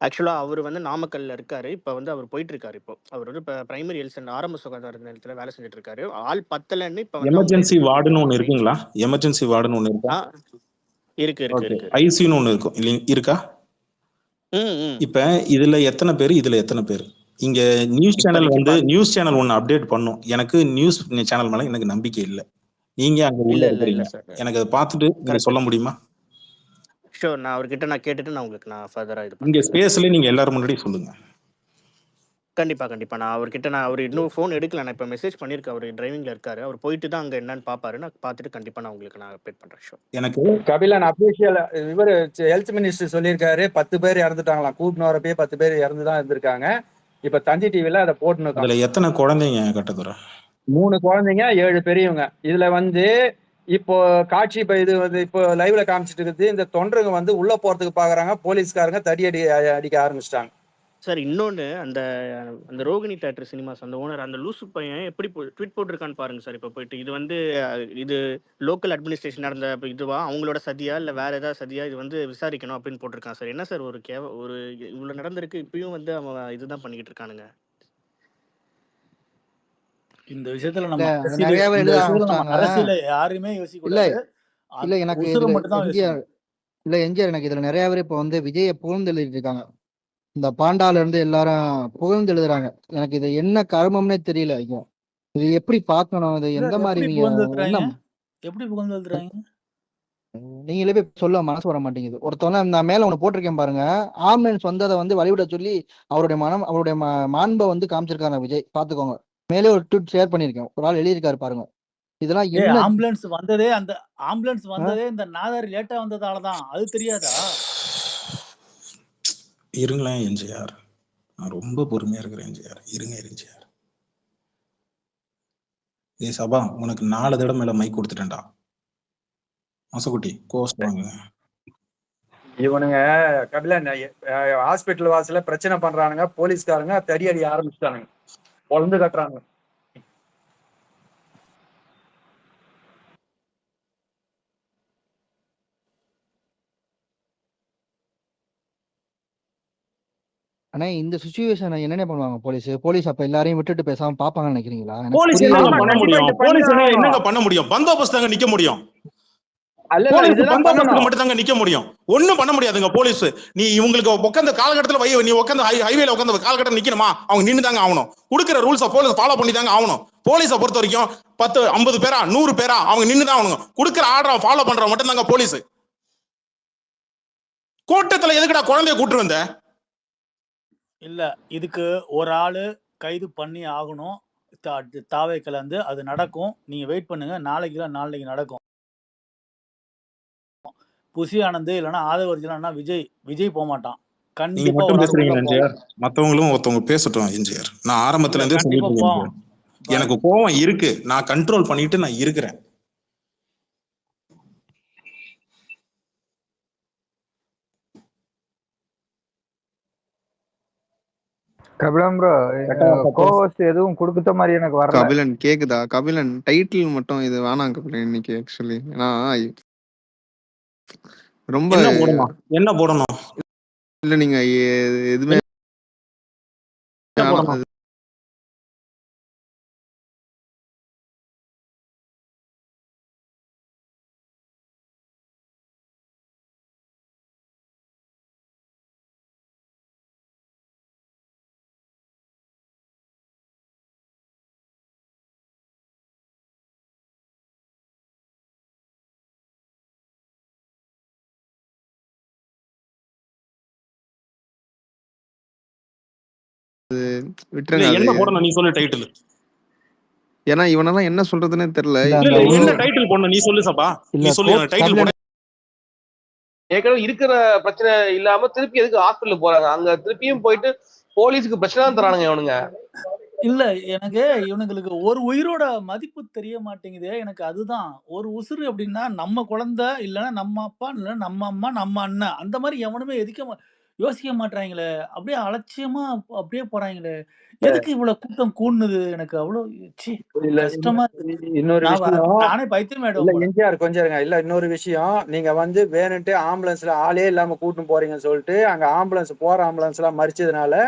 ஆக்சுவலா அவர் நாமக்கல்ல இருக்காரு. இப்ப அவர் போயிட்டு இருக்காரு. இப்போ அவர் இப்ப பிரைமரி ஹெல்த் சென்டர் ஆரம்ப சுகாதார நிலையத்துல வேலை செஞ்சுட்டு இருக்காரு. ஆள் பத்தலன்னு இப்ப எமர்ஜென்சி வார்டுன்னு ஒண்ணு இருக்குங்களா? எமர்ஜென்சி வார்டுன்னு ஒண்ணு இருக்கா? இருக்கு. ஐசியூன்னு ஒண்ணு இருக்கும் இருக்கா? இப்ப இதுல எத்தனை பேர், இதுல எத்தனை பேர்? இங்க நியூஸ் சேனல் இப்போதைக்கு வந்து நியூஸ் சேனல் ஒன்னு அப்டேட் பண்ணும். எனக்கு நியூஸ் சேனல் மேல எனக்கு நம்பிக்கை இல்ல. நீங்க அங்க உள்ள இல்ல இருக்கிறீங்க. சார். எனக்கு அதை பார்த்துட்டு நீங்க கரெக்ட். சொல்ல முடியுமா? ஷூர். நான் அவர்கிட்ட கேட்டுட்டு நான் உங்களுக்கு ஃபர்தரா இது இங்க பண்றேன் சார். ஸ்பேஸ்ல நீங்க எல்லாரும் முன்னாடி சொல்லுங்க. கண்டிப்பா. அவர் இன்னும் ஃபோன் எடுக்கல. நான் இப்ப மெசேஜ் பண்ணியிருக்கேன். அவரு டிரைவிங்ல இருக்காரு. அவர் போயிட்டு தான் அங்க என்னன்னு பார்ப்பாரு. நான் பார்த்துட்டு கண்டிப்பா நான் உங்களுக்கு அப்டேட் பண்றேன். ஷூர். எனக்கு கபிலன் அபிஷியல் இவர் ஹெல்த் மினிஸ்டர் சொல்லியிருக்காரு 10 பேர் இறந்துட்டாங்களாம். கூட்டின்னு வரப்பே 10 பேர் இறந்து தான் இருந்திருக்காங்க. இப்ப தந்தி டிவில அதை போட்டுன்னு இருக்கான். அதுல எத்தனை குழந்தைங்க கட்டதுரா? 3 குழந்தைங்க 7 பெரியவங்க. இதுல வந்து இப்போ காட்சி இப்ப இது வந்து இப்போ லைவ்ல காமிச்சிட்டு இருக்குது. இந்த தொண்டருங்க வந்து உள்ள போறதுக்கு பாக்குறாங்க. போலீஸ்காரங்க தடி அடிக்க ஆரம்பிச்சிட்டாங்க. சார் இன்னொன்னு அந்த ரோகிணி தியேட்டர் சினிமாஸ் அந்த ஓனர் அந்த லூசு பையன் எப்படி ட்வீட் போட்டிருக்கான்னு பாருங்க சார். இப்போ போயிட்டு இது வந்து இது லோக்கல் அட்மினிஸ்ட்ரேஷன் நடந்த இதுவா அவங்களோட சதியா இல்லை வேற ஏதாவது சதியா இது வந்து விசாரிக்கணும் அப்படின்னு போட்டிருக்கான் சார். என்ன சார் ஒரு இவ்வளவு நடந்திருக்கு இப்பயும் வந்து அவன் இதுதான் பண்ணிக்கிட்டு இருக்கானுங்க. இந்த விஷயத்துல இல்ல நம்ம அது நிறைய பேர் எழுத ஆரம்பிச்சிட்டாங்க. அரசியல யாருமே யோசிக்க இல்ல கூடாது. இல்ல எனக்கு உசுரை இதுல மட்டும் தான் எம்ஜிஆர் யோசிக்கணும். இல்ல எம்ஜிஆர் எனக்கு இதுல நிறைய பேர் இப்ப வந்து விஜயை புகழ்ந்து எழுதிட்டு இருக்காங்க. இந்த பாண்டால இருந்து எல்லாரும் புகழ்ந்து எழுதுறாங்க. எனக்கு இது என்ன கர்மம்னே தெரியல. ஐயோ இது எப்படி பார்க்கணும்? இது எந்த மாதிரி எப்படி நீங்க புகழ்ந்து என்ன எழுதுறாங்க? எப்படி புகழ்ந்து எழுதுறாங்க? நீங்களே போய் சொல்ல மனசு வர மாட்டேங்குது. ஒருத்தவங்க நான் மேல ஒண்ணு போட்டிருக்கேன் பாருங்க. ஆம்புலன்ஸ் வந்து அதை வந்து வழிவிட சொல்லி அவருடைய மாண்பை வந்து காமிச்சிருக்காங்க விஜய். பாத்துக்கோங்க. மேலே ஒரு ட்வீட் ஷேர் பண்ணிருக்கேன். ஒரு ஆள் எழுதியிருக்காரு பாருங்க. இதெல்லாம் என்ன ஆம்புலன்ஸ் வந்ததே இந்த நாதாரி லேட்டா வந்ததாலதான். அது தெரியாதா? இருங்களேன் எம்ஜிஆர், நான் ரொம்ப பொறுமையா இருக்கிறேன் எம்ஜிஆர். இருங்க எம்ஜிஆர். ஏய் சபா, உனக்கு 4 தடவை மேல மைக் கொடுத்துட்டேன்டா. மசக்குட்டி கோஸ் வாங்க. இவனுங்க கபிலன் ஹாஸ்பிட்டல் வாசல பிரச்சனை பண்றானுங்க. போலீஸ்காரங்க தடி அடி ஆரம்பிச்சிட்டானுங்க. பொழந்து கட்டுறாங்க. ஆனா இந்த சுச்சுவேஷன் என்னென்ன பண்ணுவாங்க போலீஸ் அப்ப எல்லாரையும் விட்டுட்டு பேசாம பாப்பாங்கன்னு நினைக்கிறீங்களா? போலீஸ் என்னங்க பண்ண முடியும்? போலீஸ் என்னங்க பண்ண முடியும்? பந்தோபஸ்து தாங்க நிக்க முடியும். பந்தோபஸ்துக்கு மட்டும் தாங்க நிக்க முடியும். ஒண்ணும் பண்ண முடியாதுங்க போலீஸ். நீ இவங்களுக்கு உட்காந்து காலகட்டத்துல நீ உட்காந்து ஹைவேல உட்காந்து காலகட்டம் நிக்கணுமா? அவங்க நின்று தாங்க ஆகணும். கொடுக்குற ரூல்ஸை போலீஸ் ஃபாலோ பண்ணி தாங்க ஆகணும். போலீஸை பொறுத்த வரைக்கும் 10 50 பேரா 100 பேரா அவங்க நின்று தான் ஆகணும். கொடுக்குற ஆர்டரை ஃபாலோ பண்ற மட்டும் தாங்க போலீஸ். கூட்டத்துல எதுக்குடா குழந்தைய கூட்டு வந்த? இல்ல இதுக்கு ஒரு ஆளு கைது பண்ணி ஆகணும். தாவை கலந்து அது நடக்கும். நீங்க வெயிட் பண்ணுங்க. நாளைக்கு நடக்கும். புசி ஆனந்த் இல்லைன்னா ஆதவர்ஜனா விஜய் போக மாட்டான். நீங்க மட்டும் பேசுறீங்க என்ஜிஆர். மத்தவங்களும் ஒருத்தவங்க பேசட்டும் என்ஜிஆர். நான் ஆரம்பத்துல இருந்தே சொல்லிட்டு இருக்கேன். எனக்கு கோவம் இருக்கு. நான் கண்ட்ரோல் பண்ணிட்டு நான் இருக்கிறேன். கபிலன் ப்ரோ கோவஸ்ட் எதுவும் கொடுத்த மாதிரி எனக்கு வரல. கபிலன் கேக்குதா? கபிலன் டைட்டில் மட்டும் இது வேணாம் கபிலன் இன்னைக்கு ஆக்சுவலி. ஏன்னா ரொம்ப என்ன போடணும்? இல்ல நீங்க எதுவுமே விட்டுருங்க. என்ன போடணும் நீ சொல்லு டைட்டில். ஏன்னா இவனெல்லாம் என்ன சொல்றதுன்னே தெரியல. என்ன டைட்டில் போடணும் நீ சொல்லு சபா. நீ சொல்லு டைட்டில் போட. ஏற்கனவே இருக்கிற பிரச்சனை இல்லாம திருப்பி எதுக்கு ஹாஸ்பிட்டல் போறாங்க? அங்க திருப்பியும் போயிட்டு போலீஸுக்கு பிரச்சனை தான் தரானுங்க இவனுங்க. இல்ல எனக்கு இவனுங்களுக்கு ஒரு உயிரோட மதிப்பு தெரிய மாட்டேங்குது. எனக்கு அதுதான் ஒரு உசுறு அப்படின்னா நம்ம குழந்தை இல்லைன்னா நம்ம அப்பா இல்லைன்னா நம்ம அம்மா நம்ம அண்ணன் அந்த மாதிரி எவனுமே யோசிக்க மாட்டாங்களே. அப்படியே அலட்சியமா அப்படியே போறாங்களே. எதுக்கு இவ்வளவு கூட்டம் கூடுனுது? எனக்கு அவ்வளவு கஷ்டமா இன்னொரு விஷயம் நானே பைத்தியம் ஆயிடுவேன். எம்ஜிஆர் கொஞ்சம் இருங்க. இல்ல இன்னொரு விஷயம், நீங்க வந்து வேணுன்ட்டு ஆம்புலன்ஸ்ல ஆளே இல்லாம கூட்டின்னு போறீங்கன்னு சொல்லிட்டு அங்க போற ஆம்புலன்ஸ் எல்லாம் மறிச்சதுனால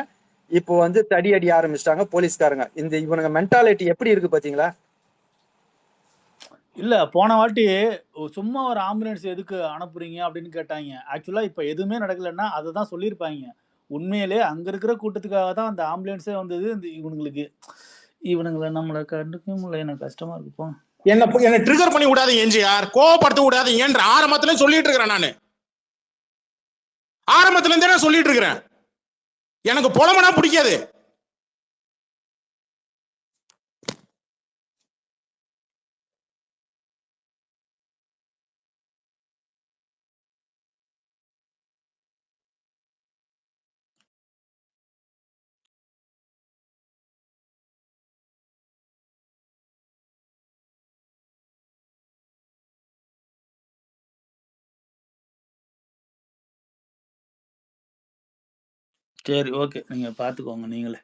இப்போ வந்து தடி அடி ஆரம்பிச்சிட்டாங்க போலீஸ்காரங்க. இந்த இவனுங்க மென்டாலிட்டி எப்படி இருக்கு பாத்தீங்களா? இல்ல போன வாட்டி சும்மா ஒரு ஆம்புலன்ஸ் எதுக்கு அனுப்புறீங்க அப்படின்னு கேட்டாங்க. ஆக்சுவலா இப்ப எதுவுமே நடக்கலன்னா அதை தான் சொல்லியிருப்பாங்க. உண்மையிலே அங்க இருக்கிற கூட்டத்துக்காக தான் அந்த ஆம்புலன்ஸே வந்தது. இந்த இவனுங்களை நம்மளை கண்டுக்க முடியல. எனக்கு கஷ்டமா இருக்குப்பா. என்ன ட்ரிகர் பண்ணி விடாதீங்க எம்ஜிஆர், கோவப்படுத்த விடாதீங்கன்ற ஆரம்பத்துல சொல்லிட்டு இருக்கிறேன். நானு ஆரம்பத்துல இருந்தே சொல்லிட்டு இருக்கிறேன். எனக்கு புலமனா பிடிக்காது. சரி, ஓகே, நீங்க பாத்துக்கோங்க நீங்களே.